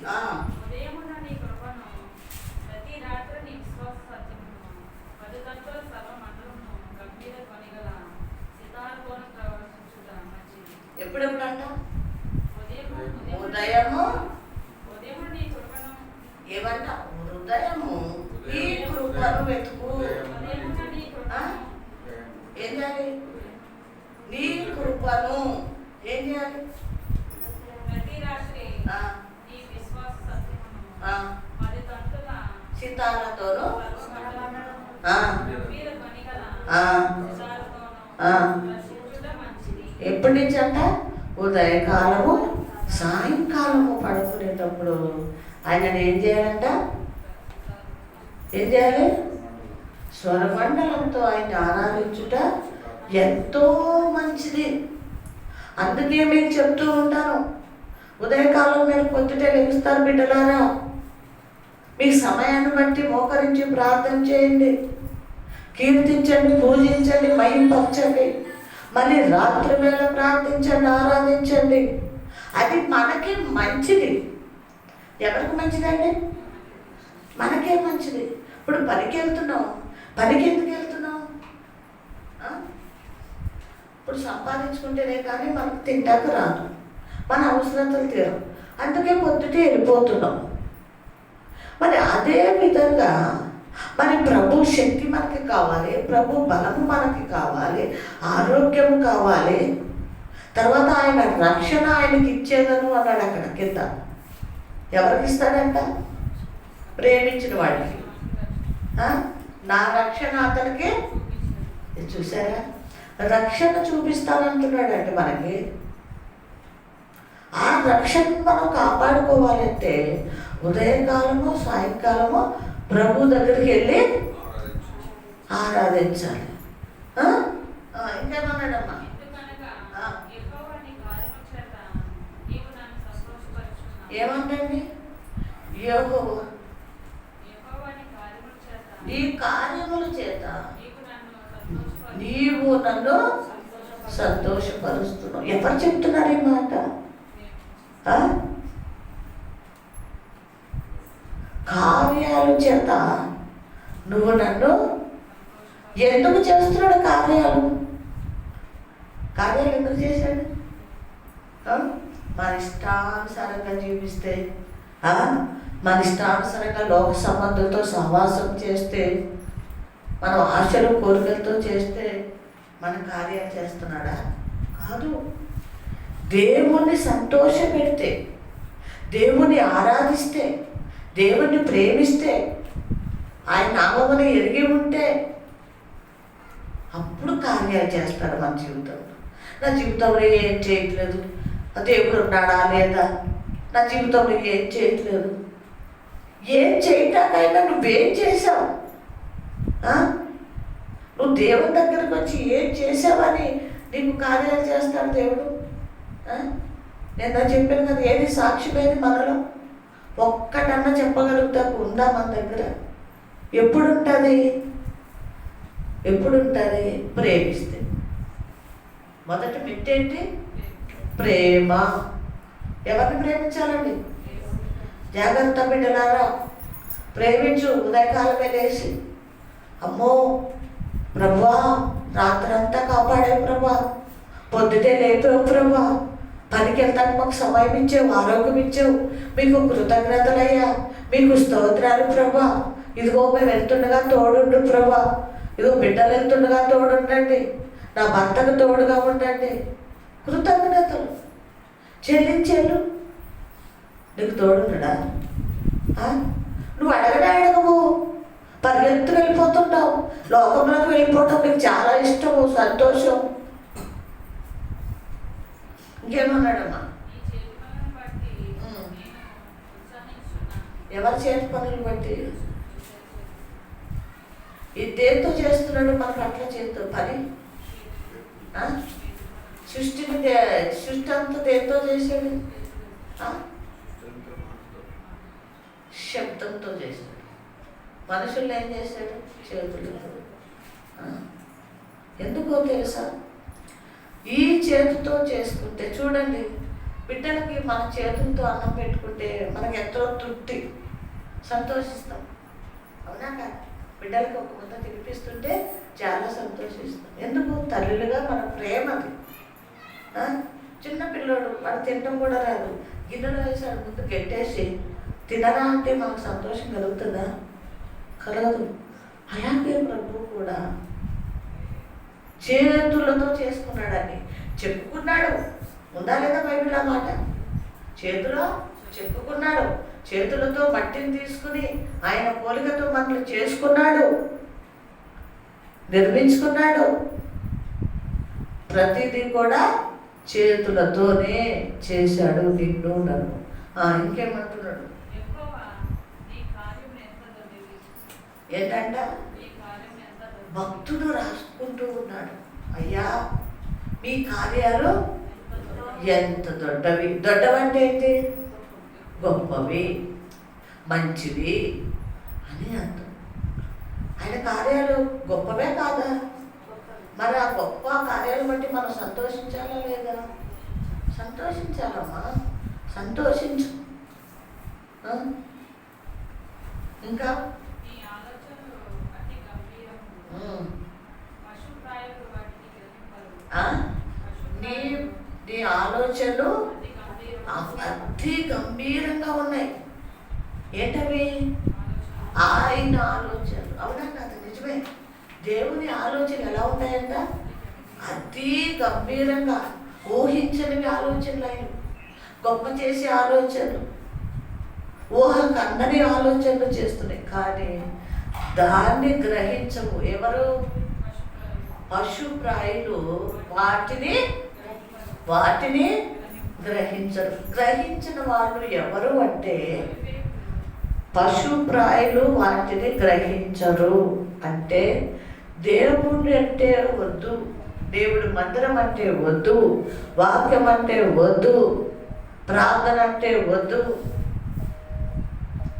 ఎప్పుడెప్పుడు అంట? ఉదయము. ఏమంట? హృదయము ఈ కృపను వెతుకు. ఏం చేయాలి? నీ కృపను ఏం చేయాలి? సితారతోను ఎప్పటి నుంచి అంట? ఉదయకాలము, సాయంకాలము పడుకునేటప్పుడు ఆయనను ఏం చేయాలంట? ఏం చేయాలి? స్వరమండలంతో ఆయన ఆరాధించుట ఎంతో మంచిది. అందుకే మీకు చెప్తూ ఉంటాను, ఉదయకాలం మీరు పొద్దుటే లెగుస్తారు బిడ్డలారా, మీ సమయాన్ని బట్టి మోకరించి ప్రార్థన చేయండి, కీర్తించండి, పూజించండి, మహిమపరచండి. మళ్ళీ రాత్రి వేళ ప్రార్థించండి, ఆరాధించండి. అది మనకి మంచిది. ఎవరికి మంచిదండి? మనకే మంచిది. ఇప్పుడు పనికి వెళ్తున్నాం, పనికి ఎందుకు వెళ్తున్నాం? ఇప్పుడు సంపాదించుకుంటేనే కానీ మనకు తింటాక రాదు, మన అవసరతలు తీరవు, అందుకే పొద్దుటే వెళ్ళిపోతున్నాం. మరి అదే విధంగా మరి ప్రభు శక్తి మనకి కావాలి, ప్రభు బలము మనకి కావాలి, ఆరోగ్యం కావాలి. తర్వాత ఆయన రక్షణ ఆయనకి ఇచ్చేదను అన్నాడు అక్కడ కింద. ఎవరికి ఇస్తాడంట? ప్రేమించిన వాడికి. నా రక్షణ అతనికి. చూసారా? రక్షణ చూపిస్తానంటున్నాడంటే మనకి. ఆ రక్షణ మనం కాపాడుకోవాలంటే ఉదయకాలము, సాయంకాలము ప్రభు దగ్గరికి వెళ్ళి ఆరాధించాలి. ఇంకేమన్నాడమ్మా? ఏమంటండి? యెహోవా ఈ కార్యముల చేత నీవు నన్ను సంతోషపరుస్తున్నావు. ఎవరు చెప్తున్నారు ఈ మాట? కార్యాలు చేత నువ్వు నన్ను ఎందుకు చేస్తున్నాడు? కార్యాలు ఎందుకు చేశాడు? మన ఇష్టానుసారంగా జీవిస్తే, మన ఇష్టానుసారంగా లోక సంబంధులతో సహవాసం చేస్తే, మనం ఆశలు కోరికలతో చేస్తే మన కార్యాలు చేస్తున్నాడా? కాదు. దేవుణ్ణి సంతోషపెడితే, దేవుణ్ణి ఆరాధిస్తే, దేవుణ్ణి ప్రేమిస్తే, ఆయన నామమును ఎరిగి ఉంటే అప్పుడు కార్యాలు చేస్తాడు మన జీవితంలో. నా జీవితంలో ఏం చేయట్లేదు, దేవుడు ఉన్నాడా లేదా, నా జీవితంలో ఏం చేయట్లేదు. ఏం చేయటాకైనా నువ్వేం చేసావు? నువ్వు దేవుని దగ్గరకు వచ్చి ఏం చేసావని నీకు కార్యాలు చేస్తాడు దేవుడు. నేను చెప్పాను కదా, ఏది సాక్ష్యమేది మనలో ఒక్కటన్నా చెప్పగలుగుతా ఉందా మన దగ్గర? ఎప్పుడుంటుంది? ప్రేమిస్తే. మొదటి మెట్టేంటి? ప్రేమ. ఎవరిని ప్రేమించాలండి? జాగ్రత్త బిడ్డలారా, ప్రేమించు. ఉదయకాలమే లేచి, అమ్మో ప్రభువా రాత్రంతా కాపాడే ప్రభా, పొద్దుటే లేపావు ప్రభా, పనికి వెళ్తాను మాకు సమయం ఇచ్చావు, ఆరోగ్యం ఇచ్చావు, మీకు కృతజ్ఞతలయ్యా, మీకు స్తోత్రాలు ప్రభా. ఇదిగో మేము వెళ్తుండగా తోడుండు ప్రభా, ఇదిగో బిడ్డలు వెళ్తుండగా తోడుండండి, నా భర్తకు తోడుగా ఉండండి. కృతజ్ఞతలు చెల్లించేళ్ళు. నీకు తోడున్నాడా? నువ్వు అడగవు, పరిగెత్తు వెళ్ళిపోతుంటావు, లోకంలోకి వెళ్ళిపోవటం నీకు చాలా ఇష్టము, సంతోషం. ఇంకేమన్నాడమ్మా? ఎవరి చేతి పనులు బట్టి? ఈ దేంతో చేస్తున్నాడు మనకు అట్లా చేస్తూ పని? సృష్టి అంతా దేంతో చేశాడు? శబ్దంతో చేశాడు. మనుషుల్ని ఏం చేశాడు? చేతులతో. ఎందుకో తెలుసా? ఈ చేతితో చేసుకుంటే, చూడండి బిడ్డలకి మన చేతులతో అన్నం పెట్టుకుంటే మనకి ఎంతో తృప్తి, సంతోషిస్తాం. అవునా కాదు? బిడ్డలకు ఒక ముద్ద తినిపిస్తుంటే చాలా సంతోషిస్తాం. ఎందుకు? తల్లులుగా మన ప్రేమది. చిన్న పిల్లోడు వాడు తినడం కూడా రాదు, గిన్నెలో వేసాడు ముందు గెట్టేసి తినరా అంటే మనకు సంతోషం కలుగుతుందా? కలగదు. అలాగే ప్రభు కూడా చేతులతో చేసుకున్నాడని చెప్పుకున్నాడు. ఉందా లేదా బైబిల్ ఆ మాట? చేతిలో చెప్పుకున్నాడు. చేతులతో మట్టిని తీసుకుని ఆయన పోలికతో మనల్ని చేసుకున్నాడు, నిర్మించుకున్నాడు. ప్రతిదీ కూడా చేతులతోనే చేశాడు నిన్ను నన్ను. ఇంకేమంటున్నాడు? ఏంటంట? భక్తుడు రాసుకుంటూ ఉన్నాడు, అయ్యా మీ కార్యాలు ఎంత దొడ్డవి. దొడ్డవంటే ఏంటి? గొప్పవి, మంచివి అని అర్థం. ఆయన కార్యాలు గొప్పవే కాదా? మరి ఆ గొప్ప కార్యాలు బట్టి మనం సంతోషించాలా లేదా? సంతోషించాలమ్మా, సంతోషించు. ఇంకా నీ ఆలోచనలు అతి గంభీరంగా ఉన్నాయి. ఏంటవి? ఆయన ఆలోచనలు. అవునా కాదు? నిజమే. దేవుని ఆలోచనలు ఎలా ఉంటాయంట? అతి గంభీరంగా, ఊహించనివి ఆలోచనలు, ఆయన గొప్ప చేసే ఆలోచనలు, ఊహకు అందని ఆలోచనలు చేస్తున్నాయి. కానీ దాన్ని గ్రహించవు ఎవరు? పశుప్రాయులు వాటిని గ్రహించరు. గ్రహించిన వాళ్ళు ఎవరు అంటే పశుప్రాయులు వాటిని గ్రహించరు. అంటే దేవుడు అంటే వద్దు, దేవుడు మందిరం అంటే వద్దు, వాక్యం అంటే వద్దు, ప్రార్థన అంటే వద్దు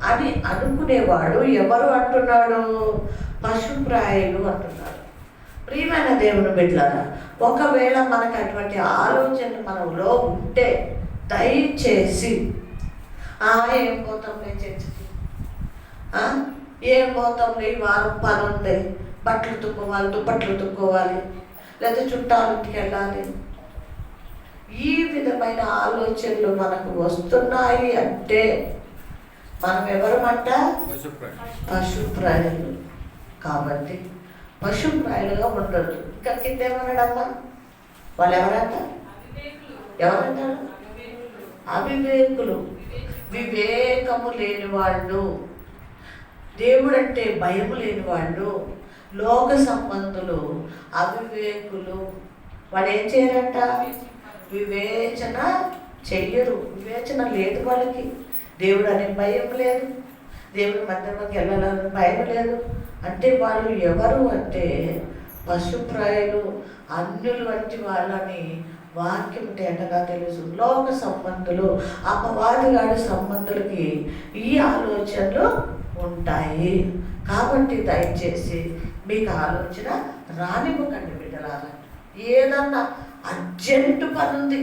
అని అనుకునేవాడు ఎవరు అంటున్నాడు? పశుప్రాయులు అంటున్నాడు. ప్రియమైన దేవుని బిడ్డలారా, ఒకవేళ మనకు అటువంటి ఆలోచనలు మనలో ఉంటే దయచేసి ఏం పోతాంలే చర్చికి, ఏం పోతాంలే ఈ వారం పని ఉంది, బట్టలు తుక్కోవాలి, దుప్పట్లు తుక్కోవాలి, లేదా చుట్టాలింటికి వెళ్ళాలి, ఈ విధమైన ఆలోచనలు మనకు వస్తున్నాయి అంటే మనం ఎవరమంట? పశుప్రాయులు. కాబట్టి పశుప్రాయులుగా ఉండదు. ఇంకా కింద ఏమన్నాడమ్మా? వాళ్ళు ఎవరంట? ఎవరంటారు? అవివేకులు, వివేకము లేని వాళ్ళు, దేవుడంటే భయము లేని వాళ్ళు, లోక సంబంధులు, అవివేకులు. వాడు ఏం చేయరంట? వివేచన చెయ్యరు. వివేచన లేదు వాళ్ళకి. దేవుడు అనే భయం లేదు, దేవుడి మందిరంలోకి వెళ్ళాలని భయం లేదు. అంటే వాళ్ళు ఎవరు అంటే పశుప్రాయులు, అన్యులు వంటి వాళ్ళని వాక్యం తేటగా తెలుసు. లోక సంబంధులు, అపవాదిగాడి సంబంధులకి ఈ ఆలోచనలు ఉంటాయి. కాబట్టి దయచేసి మీకు ఆలోచన రానివ్వకండి బిడ్డలారా. ఏదన్నా అర్జెంటు పని ఉంది,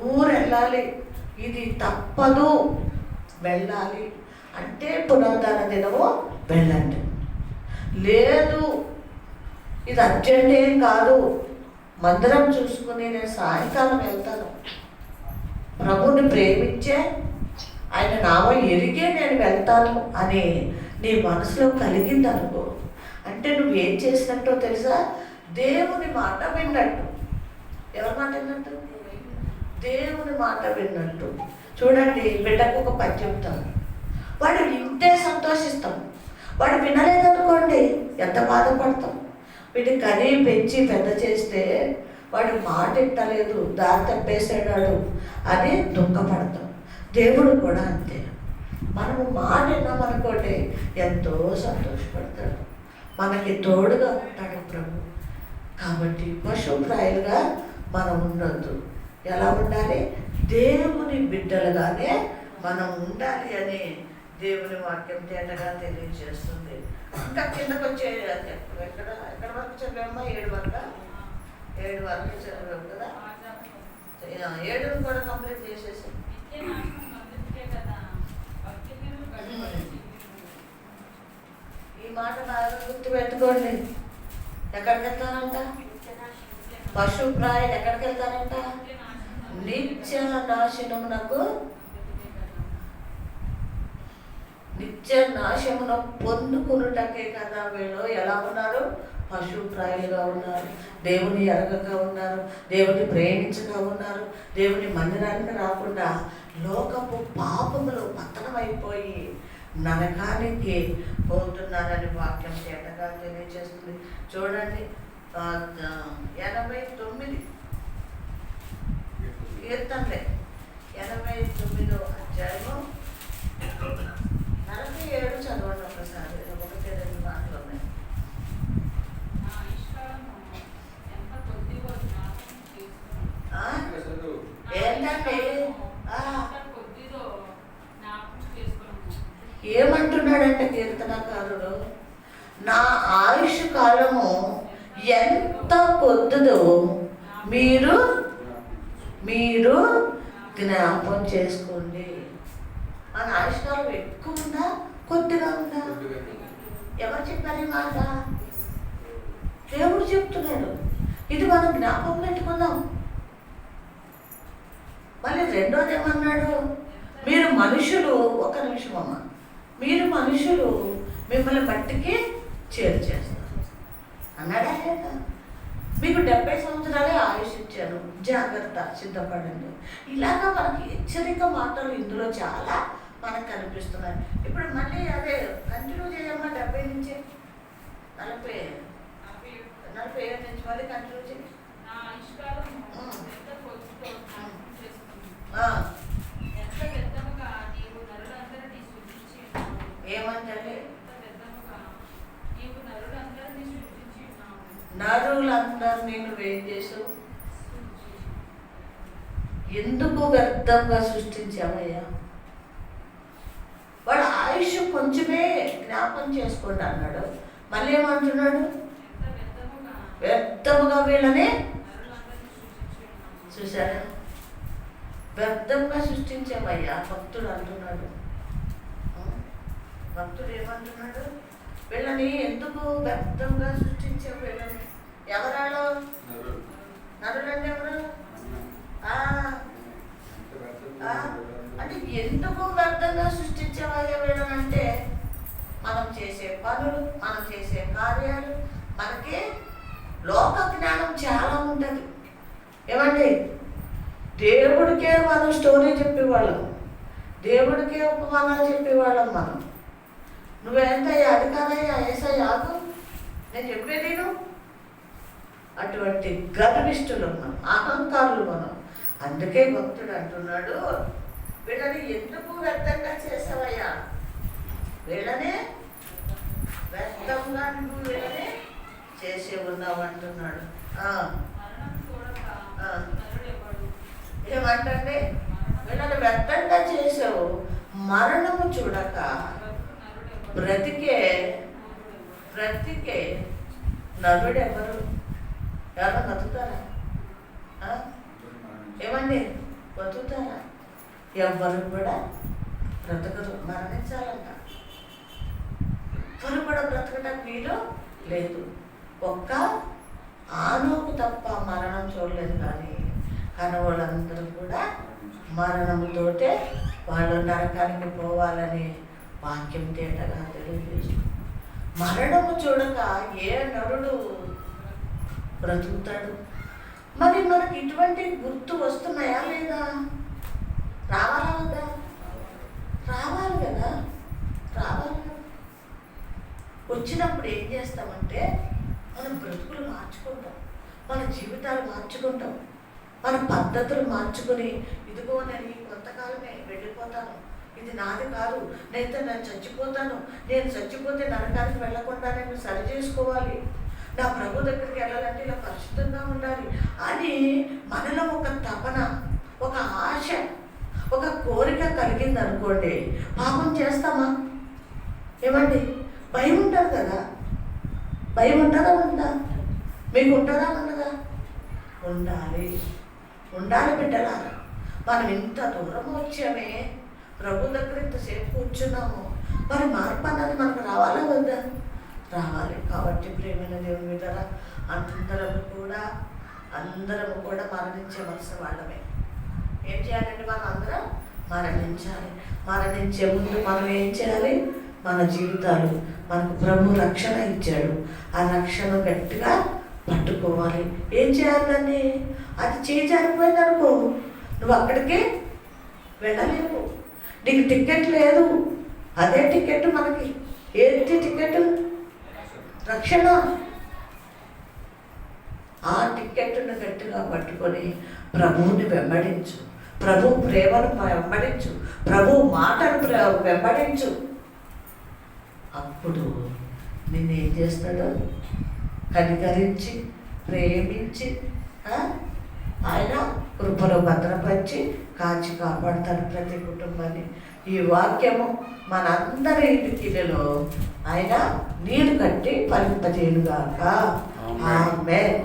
ఊరు వెళ్ళాలి, ఇది తప్పదు, వెళ్ళాలి అంటే పునరుద్ధాన దినము వెళ్ళండి. లేదు ఇది అర్జెంట్ ఏం కాదు, మందిరం చూసుకుని నేను సాయంకాలం వెళ్తాను, ప్రభుని ప్రేమించే ఆయన నామం ఎరిగే నేను వెళ్తాను అని నీ మనసులో కలిగింది అనుకో, అంటే నువ్వేం చేసినట్టో తెలుసా? దేవుని మాట విన్నట్టు. ఎవరి మాట విన్నట్టు? దేవుని మాట విన్నట్టు. చూడండి, బిడ్డకు ఒక పని చెప్తాను, వాడు వింటే సంతోషిస్తాం, వాడు వినలేదనుకోండి ఎంత బాధపడతాం. వీడిని కనీ పెంచి పెద్ద చేస్తే వాడు మాట ఎట్టలేదు, దారి తప్పేసాడు అని దుఃఖపడతాం. దేవుడు కూడా అంతే. మనము మాట విన్నామనుకోండి ఎంతో సంతోషపడతాడు, మనకి తోడుగా ఉంటాడు ప్రభు. కాబట్టి పశుప్రాయులుగా మనం ఉండొద్దు. ఎలా ఉండాలి? దేవుని బిడ్డలుగానే మనం ఉండాలి అని దేవుని వాక్యం తేటగా తెలియజేస్తుంది. ఇంకా కిందకు వచ్చే ఎక్కడ వరకు చదివామా? 7 వరకు. 7 వరకు చదివాము కదా. 7 కూడా కంప్లీట్ చేసేసి ఈ మాట బాగా గుర్తు పెట్టుకోండి. ఎక్కడికి వెళ్తానంట? పశుప్రాయులు ఎక్కడికి వెళ్తారంట? నిత్య నాశనమునకు, నిత్య నాశమును పొందుకున్నటకే కదా వీళ్ళు ఎలా ఉన్నారు? పశుప్రాయులుగా ఉన్నారు, దేవుని ఎరగగా ఉన్నారు, దేవుని ప్రేమించగా ఉన్నారు, దేవుని మందిరానికి రాకుండా లోకపు పాపములు పతనమైపోయి నరకానికి పోతున్నారని వాక్యం తేటగా తెలియజేస్తుంది. చూడండి, 89 కీర్తనలే 89వ అధ్యాయము 47 చదవండి ఒకసారి. 1-2 మాటలు ఉన్నాయి. ఏంటంటే ఏమంటున్నాడంటే కీర్తనకారుడు, నా ఆయుష్ కాలము ఎంత కొద్దిదో మీరు మీరు జ్ఞాపం చేసుకోండి. మన ఆయుష్కాలం ఎక్కువ ఉందా కొద్దిగా ఉందా? ఎవరు చెప్పారు ఈ మాట? దేవుడు చెప్తున్నాడు. ఇది మనం జ్ఞాపకం పెట్టుకుందాం. మళ్ళీ రెండోది ఏమన్నాడు? మీరు మనుషులు, ఒక నిమిషం అమ్మ, మీరు మనుషులు మిమ్మల్ని మట్టికి చేర్చేస్తారు అన్నాడా లేదా? మీకు 70 సంవత్సరాలే ఆయుష్ ఇచ్చాను, జాగ్రత్త, సిద్ధపడండి. ఇలాగా మనకి హెచ్చరిక మాటలు ఇందులో చాలా మనకు కనిపిస్తున్నాయి. ఇప్పుడు మళ్ళీ అదే కంటిన్యూ చేయమ్మా. 70 నుంచి 47 నుంచి మళ్ళీ కంటిన్యూ చేయి. ఏమంటే నరులందరినీ నువ్వేం చేసావు? ఎందుకు వ్యర్థంగా సృష్టించావయ్యా? వాడు ఆయుష్ కొంచెమే జ్ఞాపం చేసుకోండి అన్నాడు. మళ్ళీ ఏమంటున్నాడు? వ్యర్థముగా వీళ్ళని చూసారా, వ్యర్థంగా సృష్టించావయ్యా. భక్తుడు అంటున్నాడు, భక్తుడు ఏమంటున్నాడు, వీళ్ళని ఎందుకు వ్యర్థంగా సృష్టించావు వీళ్ళని? ఎవరాలో? నరులంటే ఎవరు? అంటే ఎందుకు వ్యర్థంగా సృష్టించేవాళ్ళే వీళ్ళనంటే, మనం చేసే పనులు, మనం చేసే కార్యాలు, మనకి లోక జ్ఞానం చాలా ఉంటుంది. ఏమండి, దేవుడికే మనం స్టోరీ చెప్పేవాళ్ళం, దేవుడికే ఉపమానాలు చెప్పేవాళ్ళం మనం. నువ్వేంతయ్యా, అది కాదయ్యా, ఏసయ్యా ఆగు, నేను చెప్పేది నేను. అటువంటి గర్విష్ఠులు మనం, అహంకారులు మనం. అందుకే భక్తుడు అంటున్నాడు, వీళ్ళని ఎందుకు వ్యర్థంగా చేసావయ్యా? వీళ్ళనే వ్యర్థంగా నువ్వు వీళ్ళని చేసే ఉన్నావు అంటున్నాడు. ఏమంటే వీళ్ళని వ్యర్థంగా చేసావు, మరణము చూడక బ్రతికే నరుడెవరు? ఎవరో బతుకుతారా? ఏమండి, బతుకుతారా? ఎవ్వరు కూడా బ్రతకరు, మరణించాలంట. ఎవ్వరు కూడా బ్రతకడం వీలు లేదు. ఒక్క ఆనోకు తప్ప మరణం చూడలేదు. కానీ వాళ్ళందరూ కూడా మరణముతోటే వాళ్ళు నరకానికి పోవాలని వాక్యం తేటగా తెలియజేస్తుంది. మరణము చూడక ఏ నరుడు బ్రతుకుతాడు? మరి మనకి ఇటువంటి గుర్తు వస్తున్నాయా లేదా? రావాలా కదా? రావాలి కదా, రావాలి. వచ్చినప్పుడు ఏం చేస్తామంటే, మనం బ్రతుకులు మార్చుకుంటాం, మన జీవితాలు మార్చుకుంటాం, మన పద్ధతులు మార్చుకుని, ఇదిగో నేను ఈ కొంతకాలమే వెళ్ళిపోతాను, ఇది నాది కాదు, నేను చచ్చిపోతాను, నేను చచ్చిపోతే నరకానికి వెళ్ళకుండా నేను సరి చేసుకోవాలి, నా ప్రభు దగ్గరికి వెళ్ళాలంటే ఇలా పరిశుద్ధంగా ఉండాలి అని మనలో ఒక తపన, ఒక ఆశ, ఒక కోరిక కలిగింది అనుకోండి, పాపం చేస్తామా? ఏమండి, భయం ఉంటుంది కదా, భయం ఉంటుందా? ఉందా? మీకు ఉంటుందా? ఉండదా? ఉండాలి, ఉండాలి బిడ్డలారా. మనం ఇంత దూరం వచ్చామే, ప్రభు దగ్గర ఇంతసేపు కూర్చున్నాము, మరి మార్పు అన్నది మనకు రావాలా వద్దా? రావాలి. కాబట్టి ప్రేమైన దేవుని బిడ్డలారా, అందరము కూడా మరణించవలసిన వాళ్ళమే. ఏం చేయాలంటే మనం అందరం మరణించాలి. మరణించే ముందు మనం ఏం చేయాలి? మన జీవితాలు, మనకు ప్రభు రక్షణ ఇచ్చాడు, ఆ రక్షణ గట్టిగా పట్టుకోవాలి. ఏం చేయాలని? అది చేజారిపోయింది అనుకో, నువ్వు అక్కడికి వెళ్ళలేవు, నీకు టికెట్ లేదు. అదే టికెట్ మనకి. ఏంటి టికెట్? రక్షణ. ఆ టికెట్ను గట్టిగా పట్టుకొని ప్రభువుని వెంబడించు, ప్రభు ప్రేమను వెంబడించు, ప్రభు మాటను వెంబడించు. అప్పుడు నిన్నేం చేస్తాడో కనికరించి, ప్రేమించి, ఆయన కృపలో భద్రపరిచి కాచి కాపాడుతాడు ప్రతి కుటుంబాన్ని. ఈ వాక్యము మనందరి ఇంటిలో ఆయన నీరు కట్టి ఫలింపజేయుగాక. ఆమేన్.